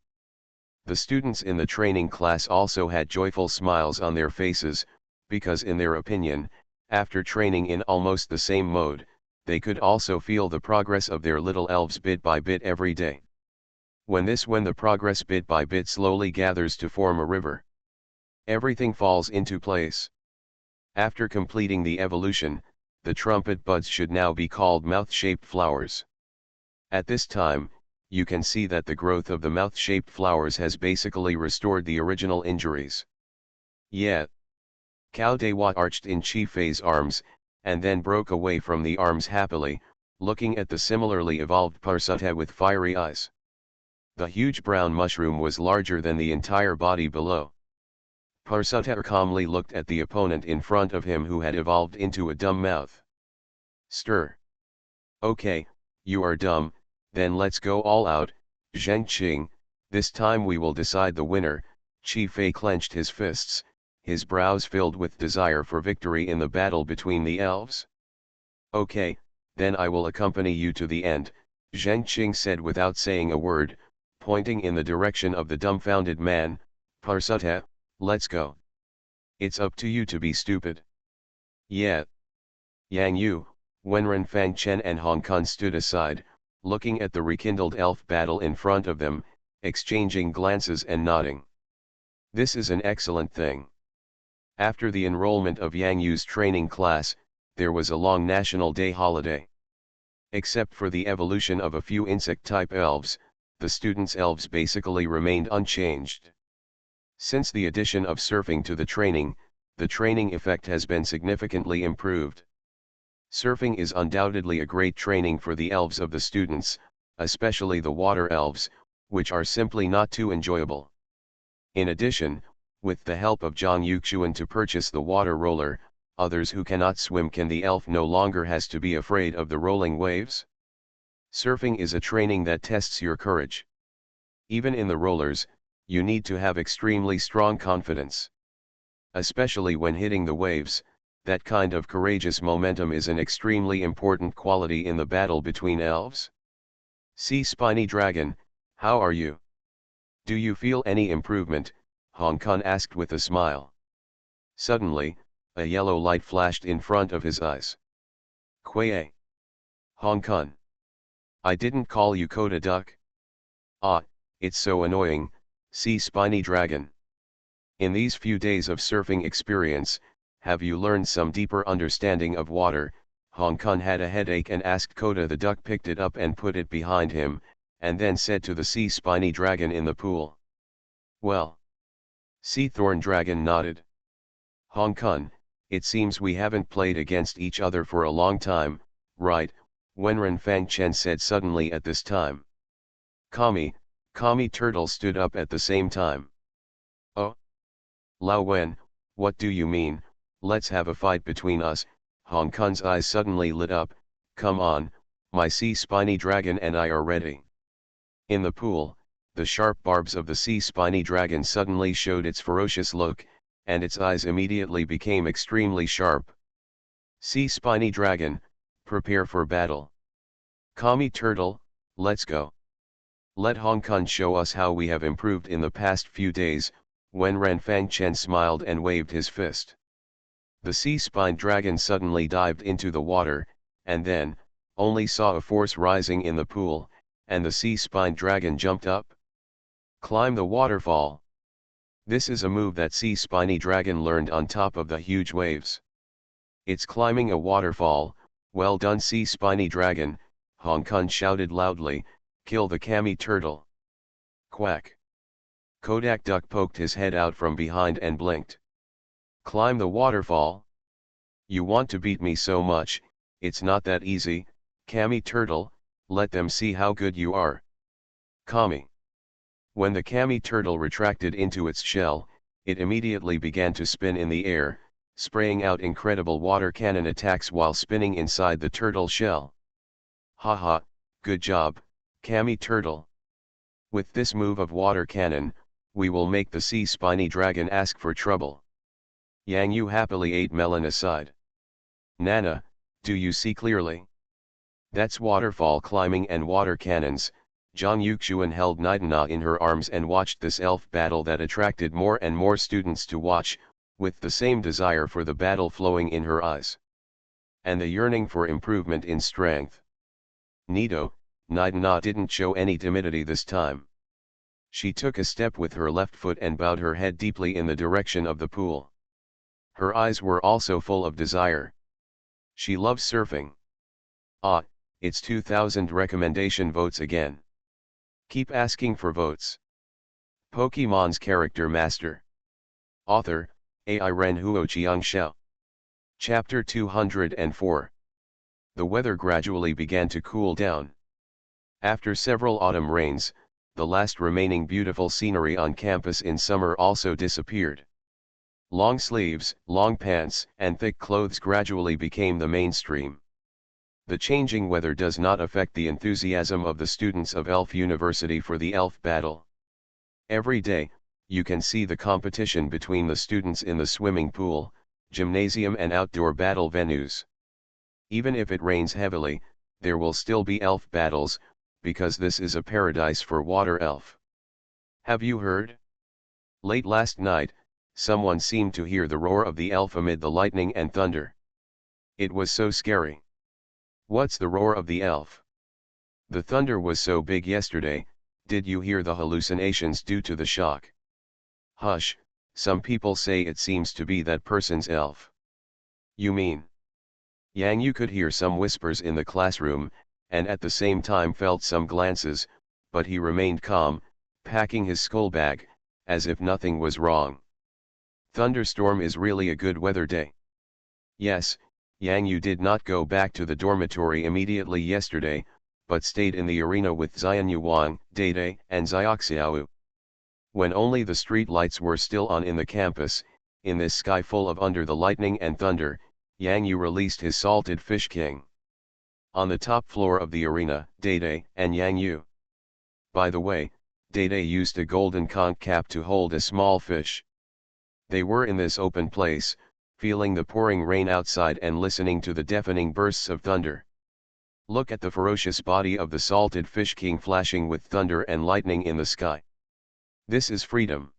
A: The students in the training class also had joyful smiles on their faces, because in their opinion, after training in almost the same mode, they could also feel the progress of their little elves bit by bit every day. When the progress bit by bit slowly gathers to form a river, everything falls into place. After completing the evolution, the trumpet buds should now be called mouth-shaped flowers. At this time, you can see that the growth of the mouth-shaped flowers has basically restored the original injuries. Yet, Cao Dewa arched in Chi-Fei's arms, and then broke away from the arms happily, looking at the similarly evolved Parsutta with fiery eyes. The huge brown mushroom was larger than the entire body below. Parsutta calmly looked at the opponent in front of him who had evolved into a dumb mouth. Stir. Okay, you are dumb, then let's go all out, Zheng Qing, this time we will decide the winner. Chi-Fei clenched his fists, his brows filled with desire for victory in the battle between the elves. Okay, then I will accompany you to the end, Zheng Qing said without saying a word, pointing in the direction of the dumbfounded man. Parsutta, let's go. It's up to you to be stupid. Yeah. Yang Yu, Wenren Fangchen and Hong Kong stood aside, looking at the rekindled elf battle in front of them, exchanging glances and nodding. This is an excellent thing. After the enrollment of Yang Yu's training class, there was a long National Day holiday. Except for the evolution of a few insect-type elves, the students' elves basically remained unchanged. Since the addition of surfing to the training effect has been significantly improved. Surfing is undoubtedly a great training for the elves of the students, especially the water elves, which are simply not too enjoyable. In addition, with the help of Zhang Yuxuan to purchase the water roller, others who cannot swim the elf no longer has to be afraid of the rolling waves. Surfing is a training that tests your courage. Even in the rollers, you need to have extremely strong confidence. Especially when hitting the waves, that kind of courageous momentum is an extremely important quality in the battle between elves. See Spiny Dragon, how are you? Do you feel any improvement? Hong Kong asked with a smile. Suddenly, a yellow light flashed in front of his eyes. Kuei. Hong Kong. I didn't call you Koda Duck. Ah, it's so annoying, see Spiny Dragon. In these few days of surfing experience, have you learned some deeper understanding of water? Hong Kong had a headache and asked Koda. The duck picked it up and put it behind him, and then said to the sea spiny dragon in the pool. Well. Sea thorn dragon nodded. Hong Kong, it seems we haven't played against each other for a long time, right? Wenren Fang Chen said suddenly at this time. Kami Turtle stood up at the same time. Oh? Lao Wen, what do you mean? Let's have a fight between us. Hong Kong's eyes suddenly lit up. Come on, my sea spiny dragon and I are ready. In the pool, the sharp barbs of the sea spiny dragon suddenly showed its ferocious look, and its eyes immediately became extremely sharp. Sea spiny dragon, prepare for battle. Kami Turtle, let's go. Let Hong Kong show us how we have improved in the past few days. Wenren Fang Chen smiled and waved his fist. The sea spine dragon suddenly dived into the water, and then, only saw a force rising in the pool, and the sea spine dragon jumped up. Climb the waterfall. This is a move that sea spiny dragon learned on top of the huge waves. It's climbing a waterfall. Well done, sea spiny dragon, Hong Kong shouted loudly. Kill the Kami turtle. Quack. Kodak duck poked his head out from behind and blinked. Climb the waterfall? You want to beat me so much? It's not that easy, Kami turtle, let them see how good you are. Kami. When the Kami turtle retracted into its shell, it immediately began to spin in the air, spraying out incredible water cannon attacks while spinning inside the turtle shell. Haha, good job, Kami turtle. With this move of water cannon, we will make the sea spiny dragon ask for trouble. Yang Yu happily ate melon aside. Nana, do you see clearly? That's waterfall climbing and water cannons. Zhang Yuxuan held Nidana in her arms and watched this elf battle that attracted more and more students to watch, with the same desire for the battle flowing in her eyes. And the yearning for improvement in strength. Nidana didn't show any timidity this time. She took a step with her left foot and bowed her head deeply in the direction of the pool. Her eyes were also full of desire. She loves surfing. Ah, it's 2000 recommendation votes again. Keep asking for votes. Pokemon's Character Master. Author, Ai Ren Huo Xiangxiao. Chapter 204. The weather gradually began to cool down. After several autumn rains, the last remaining beautiful scenery on campus in summer also disappeared. Long sleeves, long pants, and thick clothes gradually became the mainstream. The changing weather does not affect the enthusiasm of the students of Elf University for the elf battle. Every day, you can see the competition between the students in the swimming pool, gymnasium and outdoor battle venues. Even if it rains heavily, there will still be elf battles, because this is a paradise for water elf. Have you heard? Late last night, someone seemed to hear the roar of the elf amid the lightning and thunder. It was so scary. What's the roar of the elf? The thunder was so big yesterday. Did you hear the hallucinations due to the shock? Hush, some people say it seems to be that person's elf. You mean? Yang Yu could hear some whispers in the classroom, and at the same time felt some glances, but he remained calm, packing his school bag, as if nothing was wrong. Thunderstorm is really a good weather day. Yes, Yang Yu did not go back to the dormitory immediately yesterday, but stayed in the arena with Xianyu Wang, Dede, and Xiaoxiao. When only the street lights were still on in the campus, in this sky full of under the lightning and thunder, Yang Yu released his salted fish king. On the top floor of the arena, Dede and Yang Yu. By the way, Dede used a golden conch cap to hold a small fish. They were in this open place, feeling the pouring rain outside and listening to the deafening bursts of thunder. Look at the ferocious body of the salted fish king flashing with thunder and lightning in the sky. This is freedom.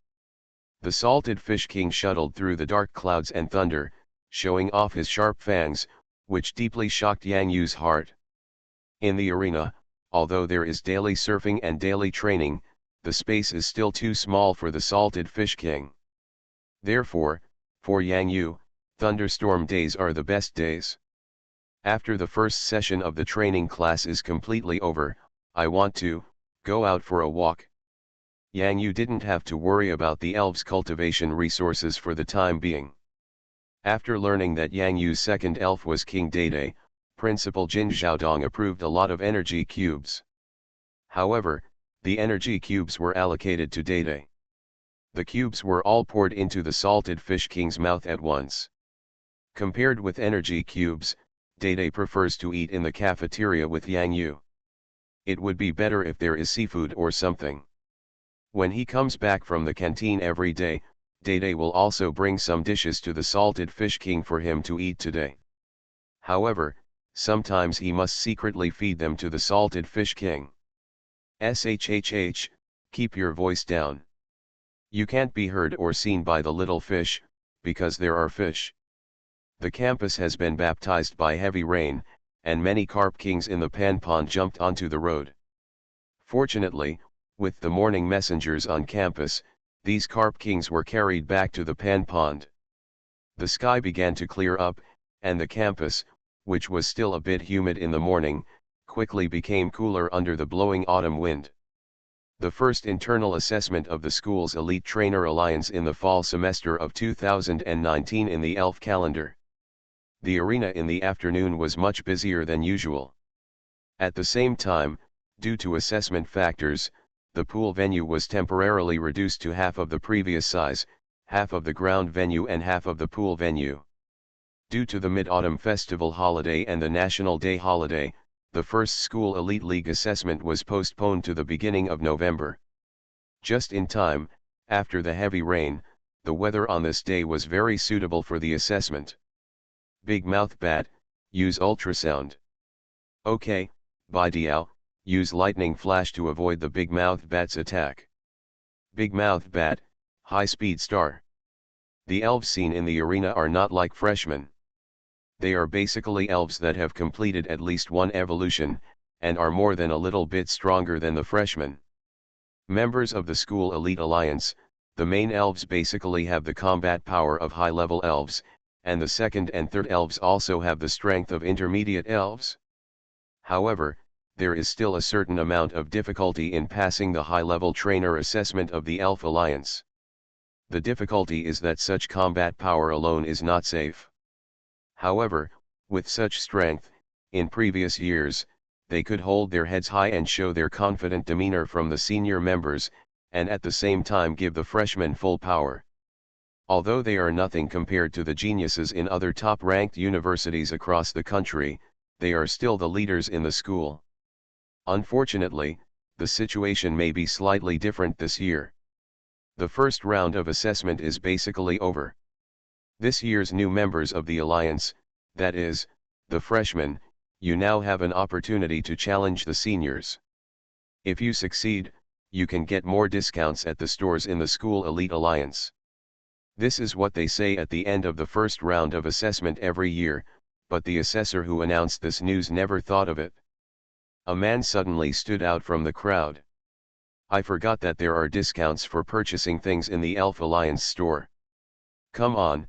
A: The salted fish king shuttled through the dark clouds and thunder, showing off his sharp fangs, which deeply shocked Yang Yu's heart. In the arena, although there is daily surfing and daily training, the space is still too small for the salted fish king. Therefore, for Yang Yu, Thunderstorm days are the best days. After the first session of the training class is completely over, I want to go out for a walk. Yang Yu didn't have to worry about the elves' cultivation resources for the time being. After learning that Yang Yu's second elf was King Dede, Principal Jin Xiaodong approved a lot of energy cubes. However, the energy cubes were allocated to Dede. The cubes were all poured into the salted fish king's mouth at once. Compared with energy cubes, Dede prefers to eat in the cafeteria with Yang Yu. It would be better if there is seafood or something. When he comes back from the canteen every day, Dede will also bring some dishes to the salted fish king for him to eat today. However, sometimes he must secretly feed them to the salted fish king. Shhh, keep your voice down. You can't be heard or seen by the little fish, because there are fish. The campus has been baptized by heavy rain, and many carp kings in the pan pond jumped onto the road. Fortunately, with the morning messengers on campus, these carp kings were carried back to the pan pond. The sky began to clear up, and the campus, which was still a bit humid in the morning, quickly became cooler under the blowing autumn wind. The first internal assessment of the school's Elite Trainer Alliance in the fall semester of 2019 in the ELF calendar. The arena in the afternoon was much busier than usual. At the same time, due to assessment factors, the pool venue was temporarily reduced to half of the previous size, half of the ground venue and half of the pool venue. Due to the Mid-Autumn Festival holiday and the National Day holiday, the first School Elite League assessment was postponed to the beginning of November. Just in time, after the heavy rain, the weather on this day was very suitable for the assessment. Big Mouth Bat, use ultrasound. Okay, Bai Diao, use lightning flash to avoid the Big Mouth Bat's attack. Big Mouth Bat, high speed star. The elves seen in the arena are not like freshmen. They are basically elves that have completed at least one evolution, and are more than a little bit stronger than the freshmen. Members of the School Elite Alliance, the main elves basically have the combat power of high-level elves, and the second and third elves also have the strength of intermediate elves. However, there is still a certain amount of difficulty in passing the high-level trainer assessment of the Elf Alliance. The difficulty is that such combat power alone is not safe. However, with such strength, in previous years, they could hold their heads high and show their confident demeanor from the senior members, and at the same time give the freshmen full power. Although they are nothing compared to the geniuses in other top-ranked universities across the country, they are still the leaders in the school. Unfortunately, the situation may be slightly different this year. The first round of assessment is basically over. This year's new members of the Alliance, that is, the freshmen, you now have an opportunity to challenge the seniors. If you succeed, you can get more discounts at the stores in the School Elite Alliance. This is what they say at the end of the first round of assessment every year, but the assessor who announced this news never thought of it. A man suddenly stood out from the crowd. I forgot that there are discounts for purchasing things in the Elf Alliance store. Come on,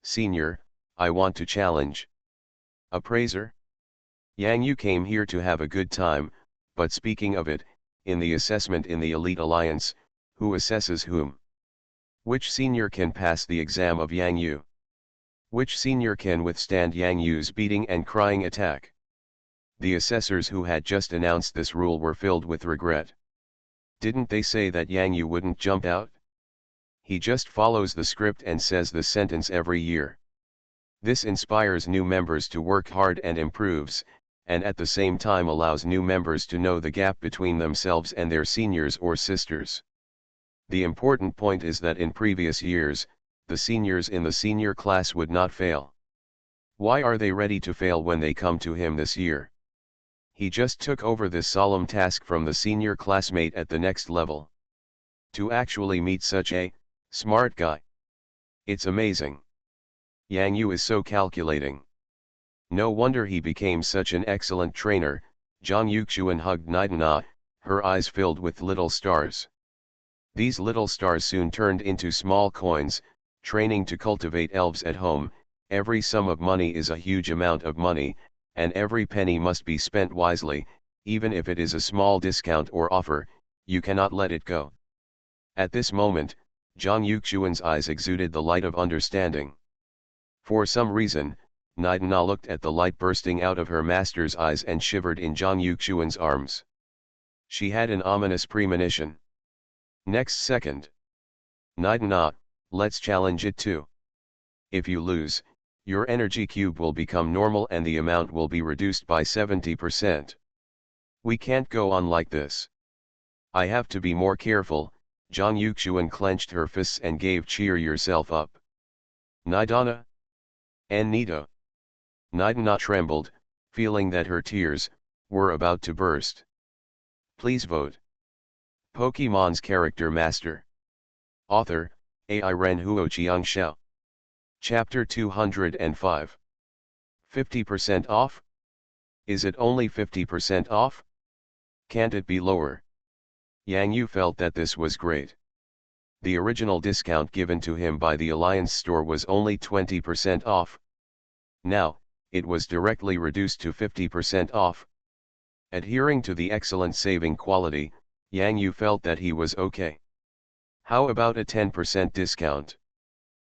A: senior, I want to challenge. Appraiser? Yang Yu came here to have a good time, but speaking of it, in the assessment in the Elite Alliance, who assesses whom? Which senior can pass the exam of Yang Yu? Which senior can withstand Yang Yu's beating and crying attack? The assessors who had just announced this rule were filled with regret. Didn't they say that Yang Yu wouldn't jump out? He just follows the script and says the sentence every year. This inspires new members to work hard and improves, and at the same time allows new members to know the gap between themselves and their seniors or sisters. The important point is that in previous years, the seniors in the senior class would not fail. Why are they ready to fail when they come to him this year? He just took over this solemn task from the senior classmate at the next level. To actually meet such a smart guy. It's amazing. Yang Yu is so calculating. No wonder he became such an excellent trainer. Zhang Yuxuan hugged Nidana, her eyes filled with little stars. These little stars soon turned into small coins, Training to cultivate elves at home. Every sum of money is a huge amount of money, and every penny must be spent wisely, even if it is a small discount or offer, you cannot let it go. At this moment, Zhang Yuxuan's eyes exuded the light of understanding. For some reason, Naidana looked at the light bursting out of her master's eyes and shivered in Zhang Yuxuan's arms. She had an ominous premonition. Next second. Naidana, let's challenge it too. If you lose, your energy cube will become normal and the amount will be reduced by 70%. We can't go on like this. I have to be more careful. Zhang Yuxuan clenched her fists and gave cheer yourself up. Naidana? And Nita? Naidana trembled, feeling that her tears were about to burst. Please vote. Pokemon's Character Master. Author, Ai Ren Huo Chiang Xiao. Chapter 205. 50% off? Is it only 50% off? Can't it be lower? Yang Yu felt that this was great. The original discount given to him by the Alliance store was only 20% off. Now, it was directly reduced to 50% off. Adhering to the excellent saving quality, Yang Yu felt that he was okay. How about a 10% discount?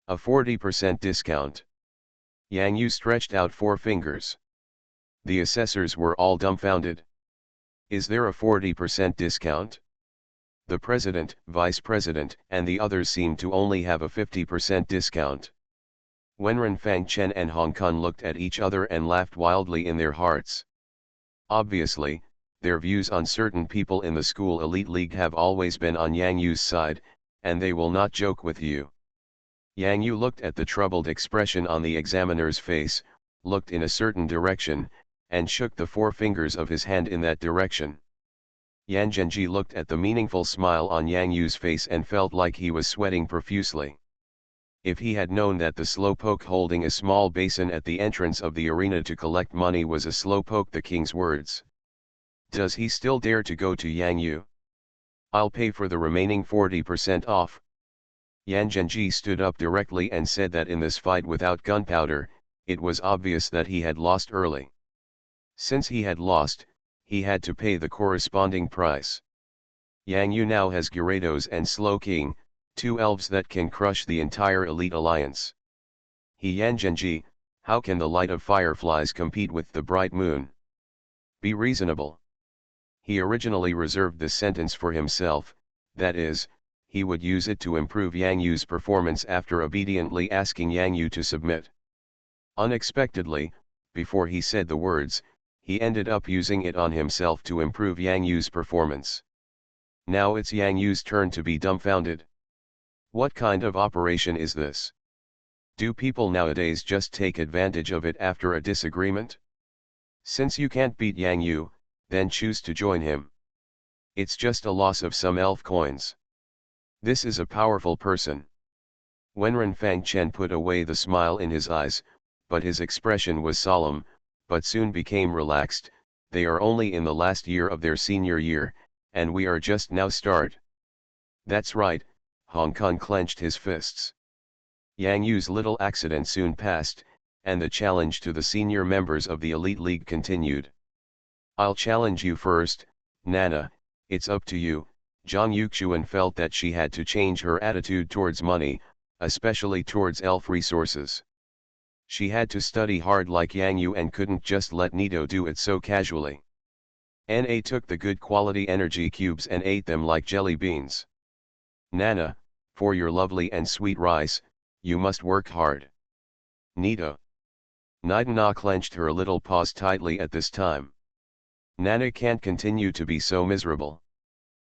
A: A 40% discount? Yang Yu stretched out 4 fingers. The assessors were all dumbfounded. Is there a 40% discount? The president, vice president, and the others seemed to only have a 50% discount. Wenren Fangchen and Hong Kong looked at each other and laughed wildly in their hearts. Obviously, their views on certain people in the school elite league have always been on Yang Yu's side, and they will not joke with you. Yang Yu looked at the troubled expression on the examiner's face, looked in a certain direction, and shook the 4 fingers of his hand in that direction. Yan Zhenji looked at the meaningful smile on Yang Yu's face and felt like he was sweating profusely. If he had known that the slowpoke holding a small basin at the entrance of the arena to collect money was a slowpoke the king's words. Does he still dare to go to Yang Yu? I'll pay for the remaining 40% off. Yan Zhenji stood up directly and said that in this fight without gunpowder, it was obvious that he had lost early. Since he had lost, he had to pay the corresponding price. Yang Yu now has Gyarados and Slowking, 2 elves that can crush the entire elite alliance. Yan Zhenji, how can the light of fireflies compete with the bright moon? Be reasonable. He originally reserved this sentence for himself, that is, he would use it to improve Yang Yu's performance after obediently asking Yang Yu to submit. Unexpectedly, before he said the words, he ended up using it on himself to improve Yang Yu's performance. Now it's Yang Yu's turn to be dumbfounded. What kind of operation is this? Do people nowadays just take advantage of it after a disagreement? Since you can't beat Yang Yu, then choose to join him. It's just a loss of some elf coins. This is a powerful person. Wenren Fangchen put away the smile in his eyes, but his expression was solemn, but soon became relaxed. They are only in the last year of their senior year, and we are just now start. That's right, Hong Kong clenched his fists. Yang Yu's little accident soon passed, and the challenge to the senior members of the Elite League continued. I'll challenge you first, Nana, it's up to you. Zhang Yuxuan felt that she had to change her attitude towards money, especially towards elf resources. She had to study hard like Yang Yu and couldn't just let Nito do it so casually. Na took the good quality energy cubes and ate them like jelly beans. Nana, for your lovely and sweet rice, you must work hard. Nito. Naidana clenched her little paws tightly at this time. Nana can't continue to be so miserable.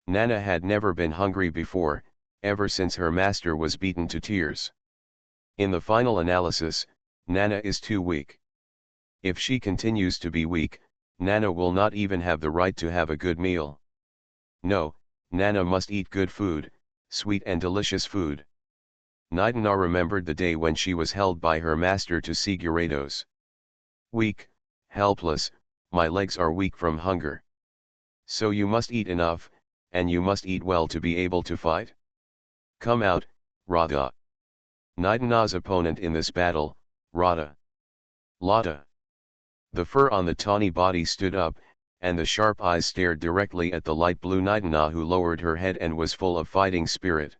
A: Nana had never been hungry before, ever since her master was beaten to tears. In the final analysis, Nana is too weak. If she continues to be weak, Nana will not even have the right to have a good meal. No, Nana must eat good food, sweet and delicious food. Naidana remembered the day when she was held by her master to see Gyarados. Weak, helpless, my legs are weak from hunger. So you must eat enough, and you must eat well to be able to fight? Come out, Radha. Nidana's opponent in this battle, Radha. Lada. The fur on the tawny body stood up, and the sharp eyes stared directly at the light blue Nidana, who lowered her head and was full of fighting spirit.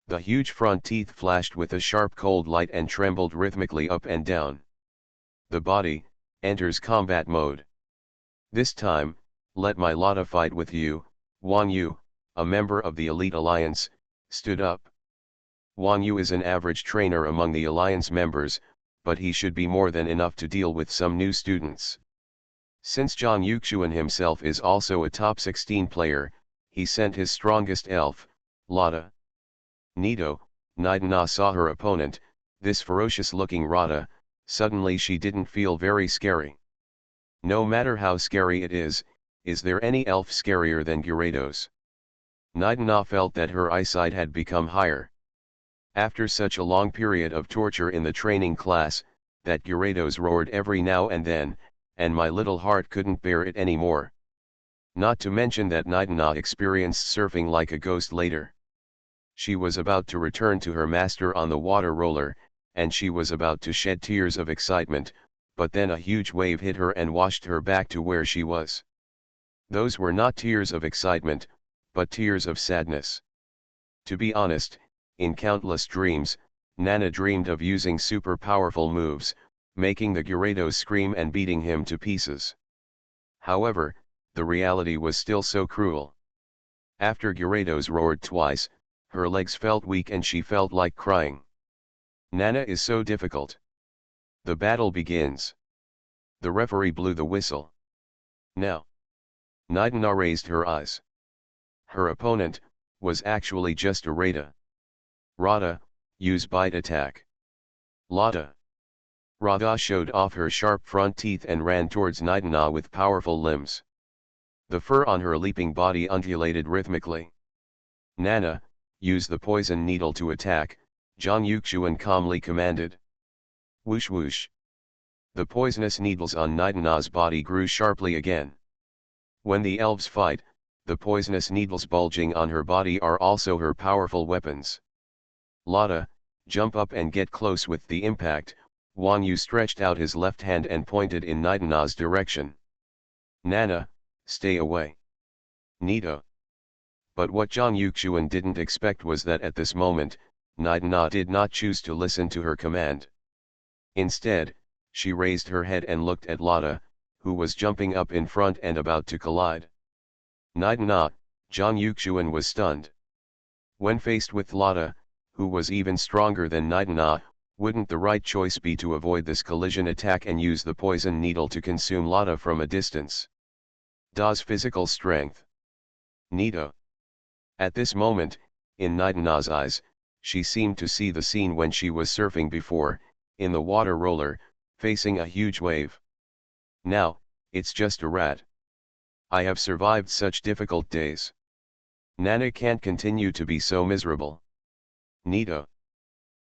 A: The huge front teeth flashed with a sharp cold light and trembled rhythmically up and down. The body enters combat mode. This time, let my Lada fight with you. Wang Yu, a member of the Elite Alliance, stood up. Wang Yu is an average trainer among the Alliance members, but he should be more than enough to deal with some new students. Since Zhang Yuxuan himself is also a top 16 player, he sent his strongest elf, Lada. Nito, Nidana saw her opponent, this ferocious-looking Radha. Suddenly she didn't feel very scary. No matter how scary it is there any elf scarier than Gyarados? Nidana felt that her eyesight had become higher. After such a long period of torture in the training class, that Gyarados roared every now and then, and my little heart couldn't bear it anymore. Not to mention that Nidana experienced surfing like a ghost later. She was about to return to her master on the water roller, and she was about to shed tears of excitement, but then a huge wave hit her and washed her back to where she was. Those were not tears of excitement, but tears of sadness. To be honest, in countless dreams, Nana dreamed of using super powerful moves, making the Gyarados scream and beating him to pieces. However, the reality was still so cruel. After Gyarados roared twice, her legs felt weak and she felt like crying. Nana is so difficult. The battle begins. The referee blew the whistle. Now. Nidana raised her eyes. Her opponent was actually just a Radha. Radha, use bite attack. Lada. Radha showed off her sharp front teeth and ran towards Nidana with powerful limbs. The fur on her leaping body undulated rhythmically. Nana, use the poison needle to attack, Zhang Yuxuan calmly commanded. Whoosh whoosh. The poisonous needles on Nidana's body grew sharply again. When the elves fight, the poisonous needles bulging on her body are also her powerful weapons. Lada, jump up and get close with the impact. Wang Yu stretched out his left hand and pointed in Nidana's direction. Nana, stay away. Nito. But what Zhang Yuxuan didn't expect was that at this moment, Nidana did not choose to listen to her command. Instead, she raised her head and looked at Lada, who was jumping up in front and about to collide. Nidana, Zhang Yuxuan was stunned. When faced with Lada, who was even stronger than Nidana, wouldn't the right choice be to avoid this collision attack and use the poison needle to consume Lada from a distance? Da's physical strength. Nito. At this moment, in Nidana's eyes, she seemed to see the scene when she was surfing before, in the water roller, facing a huge wave. Now, it's just a rat. I have survived such difficult days. Nana can't continue to be so miserable. Nito.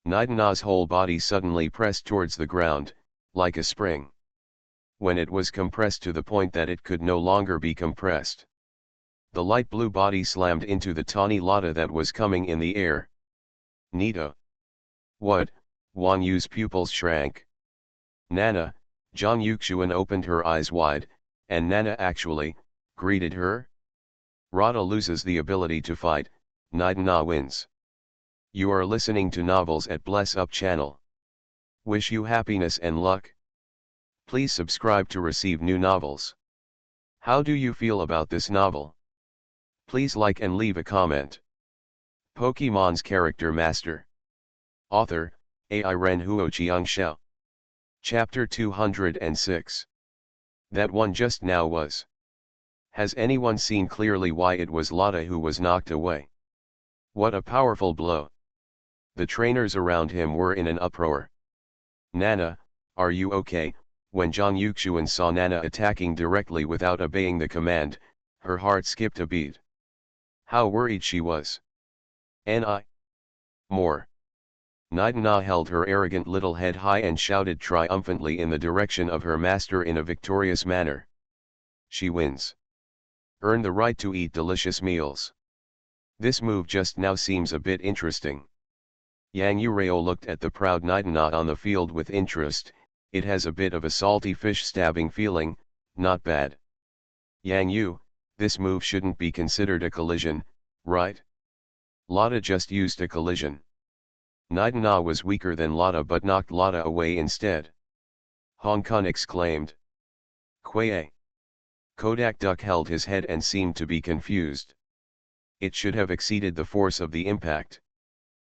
A: Nidana's whole body suddenly pressed towards the ground, like a spring. When it was compressed to the point that it could no longer be compressed, the light blue body slammed into the tawny Lada that was coming in the air. Nito. What? Wang Yu's pupils shrank. Nana, Zhang Yuxuan opened her eyes wide, and Nana actually greeted her? Radha loses the ability to fight, Nidana wins. You are listening to novels at Bless Up channel. Wish you happiness and luck. Please subscribe to receive new novels. How do you feel about this novel? Please like and leave a comment. Pokemon's Character Master. Author, Ai Ren Huo Xiangxiao. Chapter 206. That one just now was. Has anyone seen clearly why it was Lada who was knocked away? What a powerful blow. The trainers around him were in an uproar. Nana, are you okay? When Zhang Yuxuan saw Nana attacking directly without obeying the command, her heart skipped a beat. How worried she was. Ni. More. Nidana held her arrogant little head high and shouted triumphantly in the direction of her master in a victorious manner. She wins. Earn the right to eat delicious meals. This move just now seems a bit interesting. Yang Ureo looked at the proud Nidana on the field with interest. It has a bit of a salty fish stabbing feeling, not bad. Yang Yu, this move shouldn't be considered a collision, right? Lotta just used a collision. Nidana was weaker than Lotta but knocked Lotta away instead. Hong Kong exclaimed. Quay. Kodak Duck held his head and seemed to be confused. It should have exceeded the force of the impact.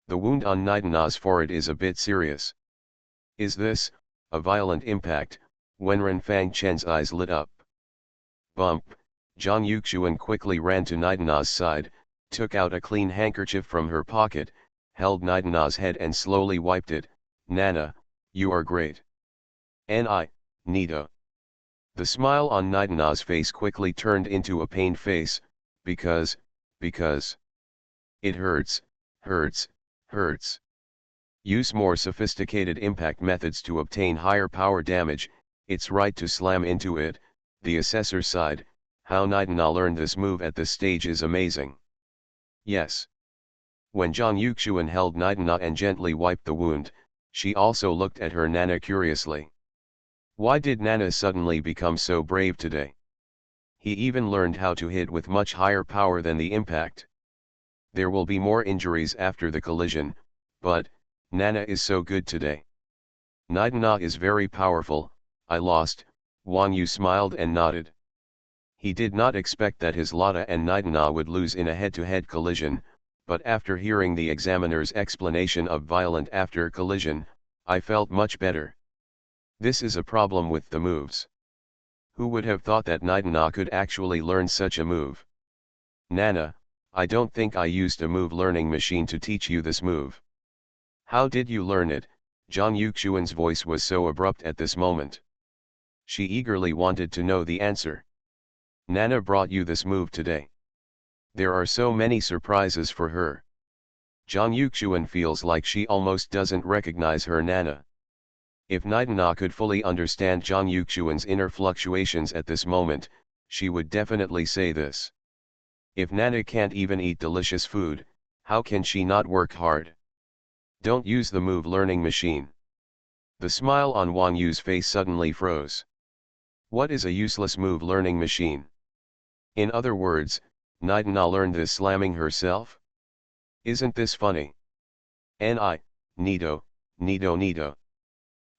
A: The wound on Nidana's forehead is a bit serious. Is this a violent impact? Wenren Fang Chen's eyes lit up. Bump. Zhang Yuxuan quickly ran to Nidana's side, took out a clean handkerchief from her pocket, held Nidana's head and slowly wiped it. Nana, you are great. Nida. The smile on Nidana's face quickly turned into a pained face, because. It hurts, hurts. Use more sophisticated impact methods to obtain higher power damage. It's right to slam into it. The assessor sighed. How Nidana learned this move at this stage is amazing. Yes. When Zhang Yuxuan held Nidana and gently wiped the wound, she also looked at her Nana curiously. Why did Nana suddenly become so brave today? He even learned how to hit with much higher power than the impact. There will be more injuries after the collision, but Nana is so good today. Nidana is very powerful. I lost. Wang Yu smiled and nodded. He did not expect that his Lotta and Nidana would lose in a head-to-head collision, but after hearing the examiner's explanation of violent after collision, I felt much better. This is a problem with the moves. Who would have thought that Nidana could actually learn such a move? Nana, I don't think I used a move learning machine to teach you this move. How did you learn it? Zhang Yuxuan's voice was so abrupt at this moment. She eagerly wanted to know the answer. Nana brought you this move today. There are so many surprises for her. Zhang Yuxuan feels like she almost doesn't recognize her Nana. If Nidana could fully understand Zhang Yuxuan's inner fluctuations at this moment, she would definitely say this. If Nana can't even eat delicious food, how can she not work hard? Don't use the move learning machine. The smile on Wang Yu's face suddenly froze. What is a useless move learning machine? In other words, Nidana learned this slamming herself? Isn't this funny? Nido.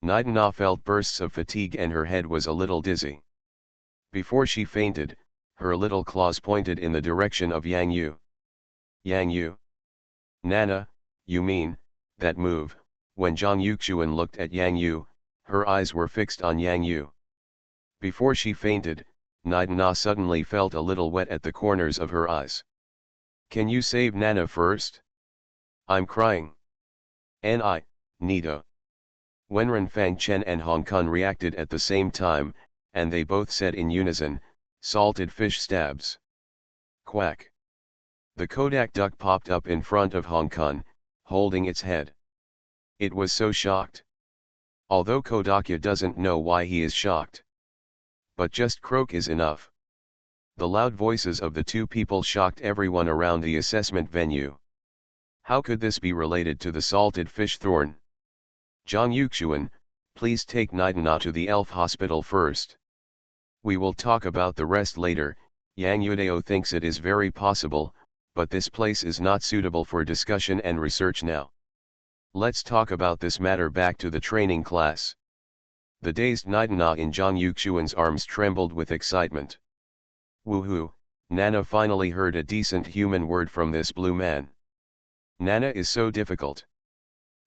A: Nidana felt bursts of fatigue and her head was a little dizzy. Before she fainted, her little claws pointed in the direction of Yang Yu. Yang Yu? Nana, you mean, that move? When Zhang Yuxuan looked at Yang Yu, her eyes were fixed on Yang Yu. Before she fainted, Nidana suddenly felt a little wet at the corners of her eyes. Can you save Nana first? I'm crying. Nida. Wenren Fang Chen and Hong Kong reacted at the same time, and they both said in unison, salted fish stabs. Quack. The Kodak duck popped up in front of Hong Kong, holding its head. It was so shocked. Although Kodakya doesn't know why he is shocked. But just croak is enough. The loud voices of the two people shocked everyone around the assessment venue. How could this be related to the salted fish thorn? Zhang Yuxuan, please take Nidana to the elf hospital first. We will talk about the rest later. Yang Yudeo thinks it is very possible, but this place is not suitable for discussion and research now. Let's talk about this matter back to the training class. The dazed Nidana in Zhang Yuxuan's arms trembled with excitement. Woohoo, Nana finally heard a decent human word from this blue man. Nana is so difficult.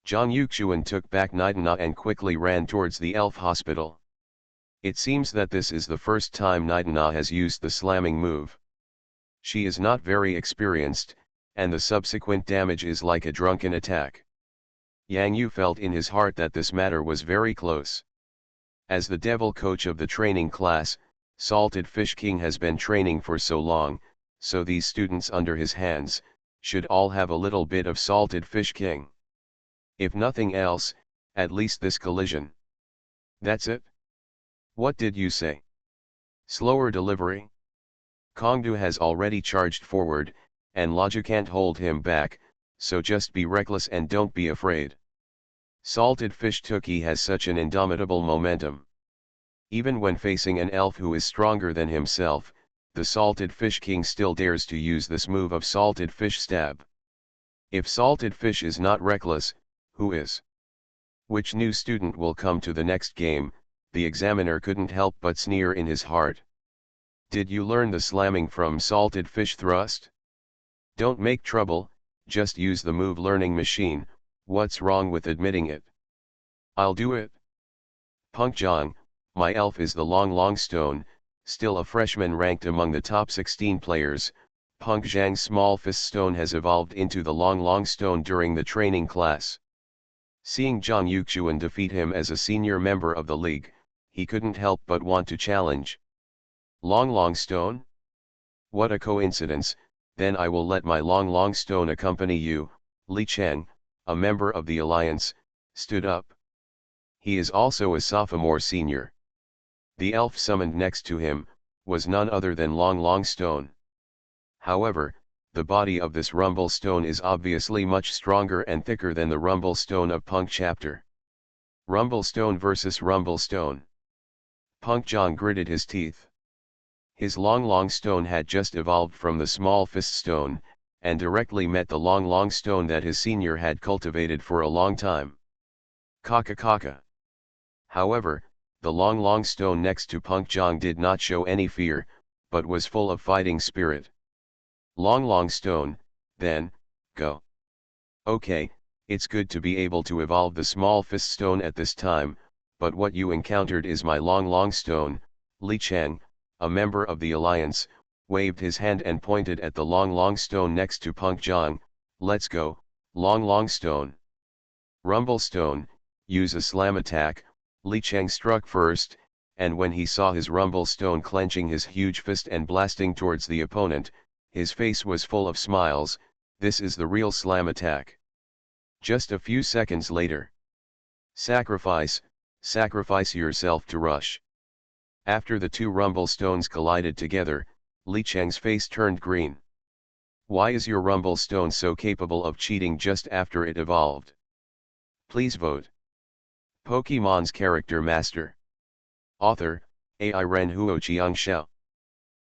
A: Zhang Yuxuan took back Nidana and quickly ran towards the elf hospital. It seems that this is the first time Nidana has used the slamming move. She is not very experienced, and the subsequent damage is like a drunken attack. Yang Yu felt in his heart that this matter was very close. As the devil coach of the training class, Salted Fish King has been training for so long, so these students under his hands, should all have a little bit of Salted Fish King. If nothing else, at least this collision. That's it? What did you say? Slower delivery? Kongdu has already charged forward, and Logic can't hold him back, so just be reckless and don't be afraid. Salted Fish Tookie has such an indomitable momentum. Even when facing an elf who is stronger than himself, the Salted Fish King still dares to use this move of Salted Fish Stab. If Salted Fish is not reckless, who is? Which new student will come to the next game? The examiner couldn't help but sneer in his heart. Did you learn the slamming from Salted Fish Thrust? Don't make trouble, just use the move learning machine. What's wrong with admitting it? I'll do it. Punk Jong, my elf is the Long Stone, still a freshman ranked among the top 16 players. Punk Zhang's small fist stone has evolved into the Long Stone during the training class. Seeing Zhang Yuxuan defeat him as a senior member of the league, he couldn't help but want to challenge. Long Stone? What a coincidence, then I will let my Long Stone accompany you. Li Cheng, a member of the alliance, stood up. He is also a sophomore senior. The elf summoned next to him was none other than Long Stone. However, the body of this Rumble Stone is obviously much stronger and thicker than the Rumble Stone of Punk Chapter. Rumble Stone versus Rumble Stone. Punk Jong gritted his teeth. His Long Stone had just evolved from the small fist stone, and directly met the Long Stone that his senior had cultivated for a long time. Kaka. However, the Long Stone next to Punk Jong did not show any fear, but was full of fighting spirit. Long Stone, then, go. Okay, it's good to be able to evolve the small fist stone at this time, but what you encountered is my Long Stone. Li Cheng, a member of the alliance, waved his hand and pointed at the Long Stone next to Punk Jong. Let's go, Long Stone. Rumble Stone, use a slam attack. Li Cheng struck first, and when he saw his Rumble Stone clenching his huge fist and blasting towards the opponent, his face was full of smiles. This is the real slam attack. Just a few seconds later. Sacrifice yourself to rush. After the two Rumble Stones collided together, Li Cheng's face turned green. Why is your Rumble Stone so capable of cheating just after it evolved? Please vote. Pokemon's Character Master. Author, AI Renhuo Qiangxiao.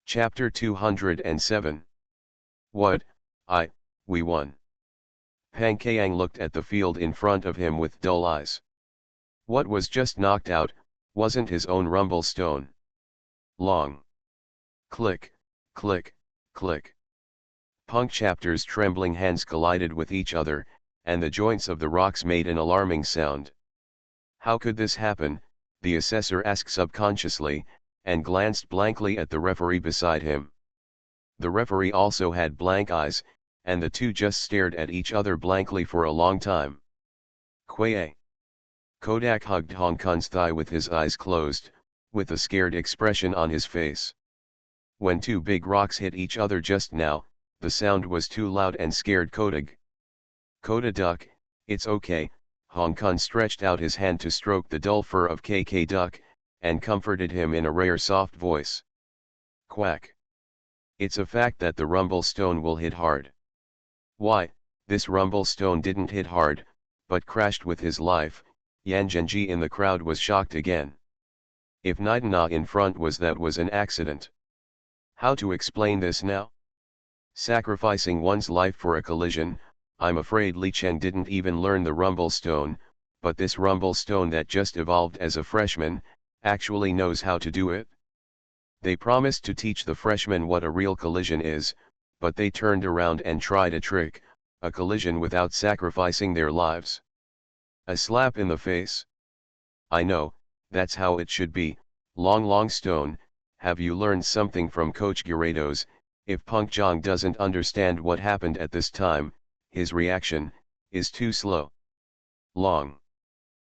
A: Chapter 207. What, we won. Pang Kayang looked at the field in front of him with dull eyes. What was just knocked out, wasn't his own Rumble Stone. Long. Click, click, click. Punk Chapter's trembling hands collided with each other, and the joints of the rocks made an alarming sound. How could this happen? The assessor asked subconsciously, and glanced blankly at the referee beside him. The referee also had blank eyes, and the two just stared at each other blankly for a long time. Kuei. Kodak hugged Hong Kong's thigh with his eyes closed, with a scared expression on his face. When two big rocks hit each other just now, the sound was too loud and scared Kodak. Koda duck, it's okay. Hong Kong stretched out his hand to stroke the dull fur of KK Duck, and comforted him in a rare soft voice. Quack. It's a fact that the Rumble Stone will hit hard. Why, this Rumble Stone didn't hit hard, but crashed with his life. Yan Zhenji in the crowd was shocked again. If Nidana in front was an accident. How to explain this now? Sacrificing one's life for a collision. I'm afraid Li Cheng didn't even learn the Rumble Stone, but this Rumble Stone that just evolved as a freshman, actually knows how to do it. They promised to teach the freshmen what a real collision is, but they turned around and tried a trick, a collision without sacrificing their lives. A slap in the face. I know, that's how it should be. Long Stone, have you learned something from Coach Gyarados? If Punk Jong doesn't understand what happened at this time, his reaction is too slow. Long.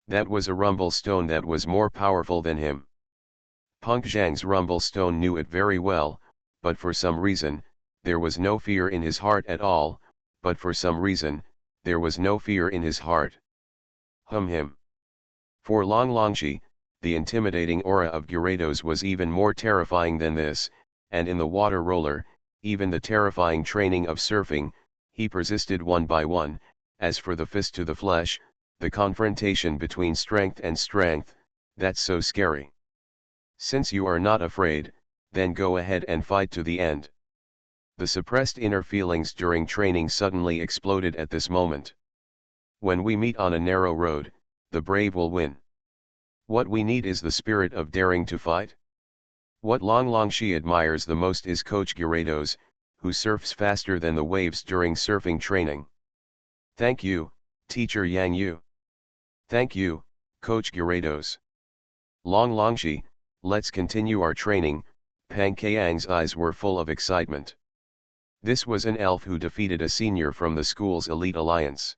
A: That was a Rumble Stone that was more powerful than him. Punk Zhang's Rumble Stone knew it very well, but for some reason, there was no fear in his heart at all. But for some reason, there was no fear in his heart. Him. For Longji, the intimidating aura of Gyarados was even more terrifying than this, and in the water roller, even the terrifying training of surfing, He persisted one by one. As for the fist to the flesh, the confrontation between strength and strength, that's so scary. Since you are not afraid, then go ahead and fight to the end. The suppressed inner feelings during training suddenly exploded at this moment. When we meet on a narrow road, the brave will win. What we need is the spirit of daring to fight. What Long Longxi admires the most is Coach Gyarados, who surfs faster than the waves during surfing training. Thank you, Teacher Yang Yu. Thank you, Coach Gyarados. Long Longxi, let's continue our training. Pang Kayang's eyes were full of excitement. This was an elf who defeated a senior from the school's elite alliance.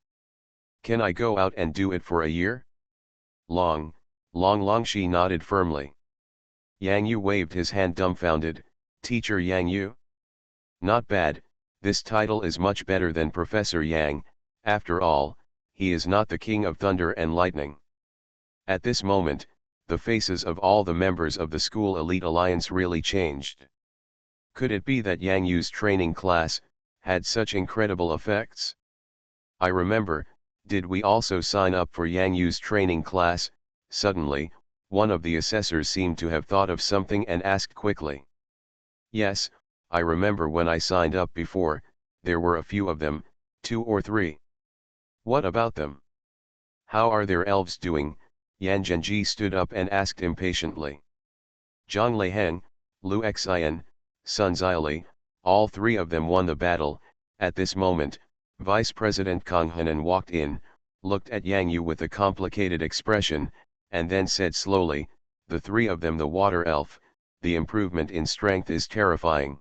A: Can I go out and do it for a year? Long Longxi nodded firmly. Yang Yu waved his hand dumbfounded. Teacher Yang Yu? Not bad, this title is much better than Professor Yang. After all, he is not the king of thunder and lightning. At this moment, the faces of all the members of the school elite alliance really changed. Could it be that Yang Yu's training class had such incredible effects? I remember, did we also sign up for Yang Yu's training class? Suddenly, one of the assessors seemed to have thought of something and asked quickly. Yes, I remember when I signed up before, there were a few of them, 2 or 3. What about them? How are their elves doing? Yan Zhenji stood up and asked impatiently. Zhang Leiheng, Lu Xian, Sun Xiaoli, all 3 of them won the battle. At this moment, Vice President Kang Henan walked in, looked at Yang Yu with a complicated expression, and then said slowly, the 3 of them the water elf, the improvement in strength is terrifying.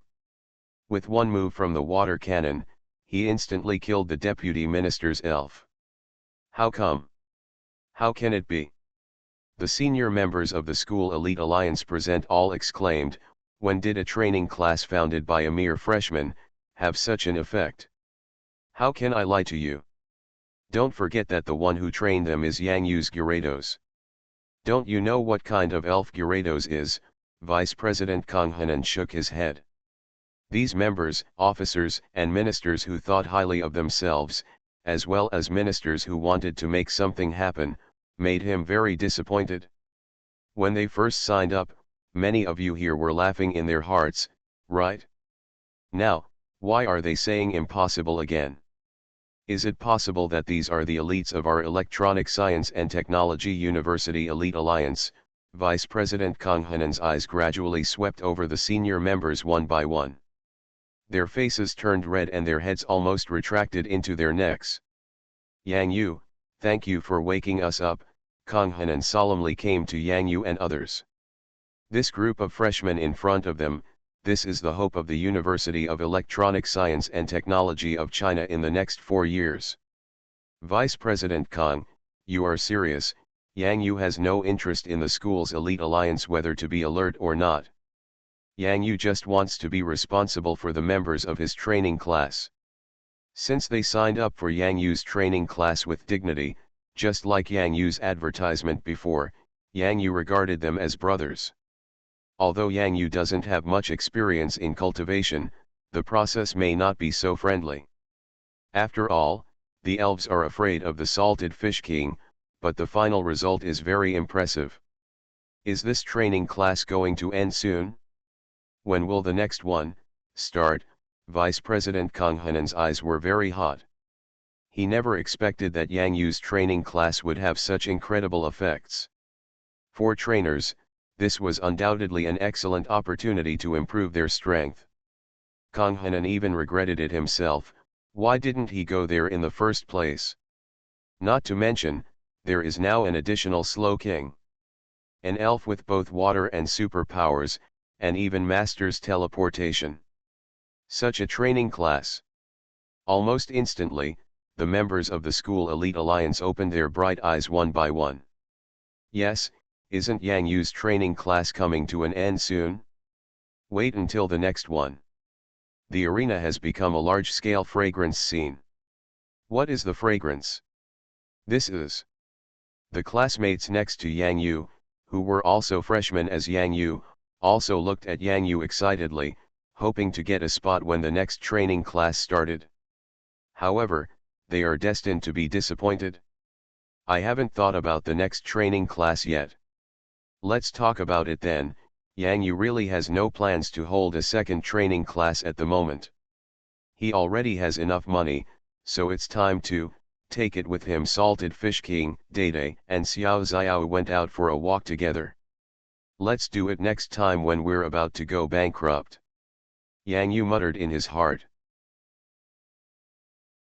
A: With one move from the water cannon, he instantly killed the deputy minister's elf. How come? How can it be? The senior members of the school elite alliance present all exclaimed, when did a training class founded by a mere freshman have such an effect? How can I lie to you? Don't forget that the one who trained them is Yang Yu's Gyarados. Don't you know what kind of elf Gyarados is? Vice President Kang Henan shook his head. These members, officers and ministers who thought highly of themselves, as well as ministers who wanted to make something happen, made him very disappointed. When they first signed up, many of you here were laughing in their hearts, right? Now, why are they saying impossible again? Is it possible that these are the elites of our Electronic Science and Technology University Elite Alliance? Vice President Kang Henan's eyes gradually swept over the senior members one by one. Their faces turned red and their heads almost retracted into their necks. Yang Yu, thank you for waking us up, Kang Henan solemnly came to Yang Yu and others. This group of freshmen in front of them, this is the hope of the University of Electronic Science and Technology of China in the next 4 years. Vice President Kang, you are serious. Yang Yu has no interest in the school's elite alliance whether to be alert or not. Yang Yu just wants to be responsible for the members of his training class. Since they signed up for Yang Yu's training class with dignity, just like Yang Yu's advertisement before, Yang Yu regarded them as brothers. Although Yang Yu doesn't have much experience in cultivation, the process may not be so friendly. After all, the elves are afraid of the salted fish king, but the final result is very impressive. Is this training class going to end soon? When will the next one start? Vice President Kang Henan's eyes were very hot. He never expected that Yang Yu's training class would have such incredible effects. For trainers, this was undoubtedly an excellent opportunity to improve their strength. Kang Henan even regretted it himself. Why didn't he go there in the first place? Not to mention, there is now an additional Slow King. An elf with both water and superpowers, and even masters teleportation. Such a training class. Almost instantly, the members of the school elite alliance opened their bright eyes one by one. Yes, isn't Yang Yu's training class coming to an end soon? Wait until the next one. The arena has become a large-scale fragrance scene. What is the fragrance? This is. The classmates next to Yang Yu, who were also freshmen as Yang Yu, also looked at Yang Yu excitedly, hoping to get a spot when the next training class started. However, they are destined to be disappointed. I haven't thought about the next training class yet. Let's talk about it then. Yang Yu really has no plans to hold a second training class at the moment. He already has enough money, so it's time to take it with him. Salted Fish King, Dede, and Xiao Xiao went out for a walk together. Let's do it next time when we're about to go bankrupt. Yang Yu muttered in his heart.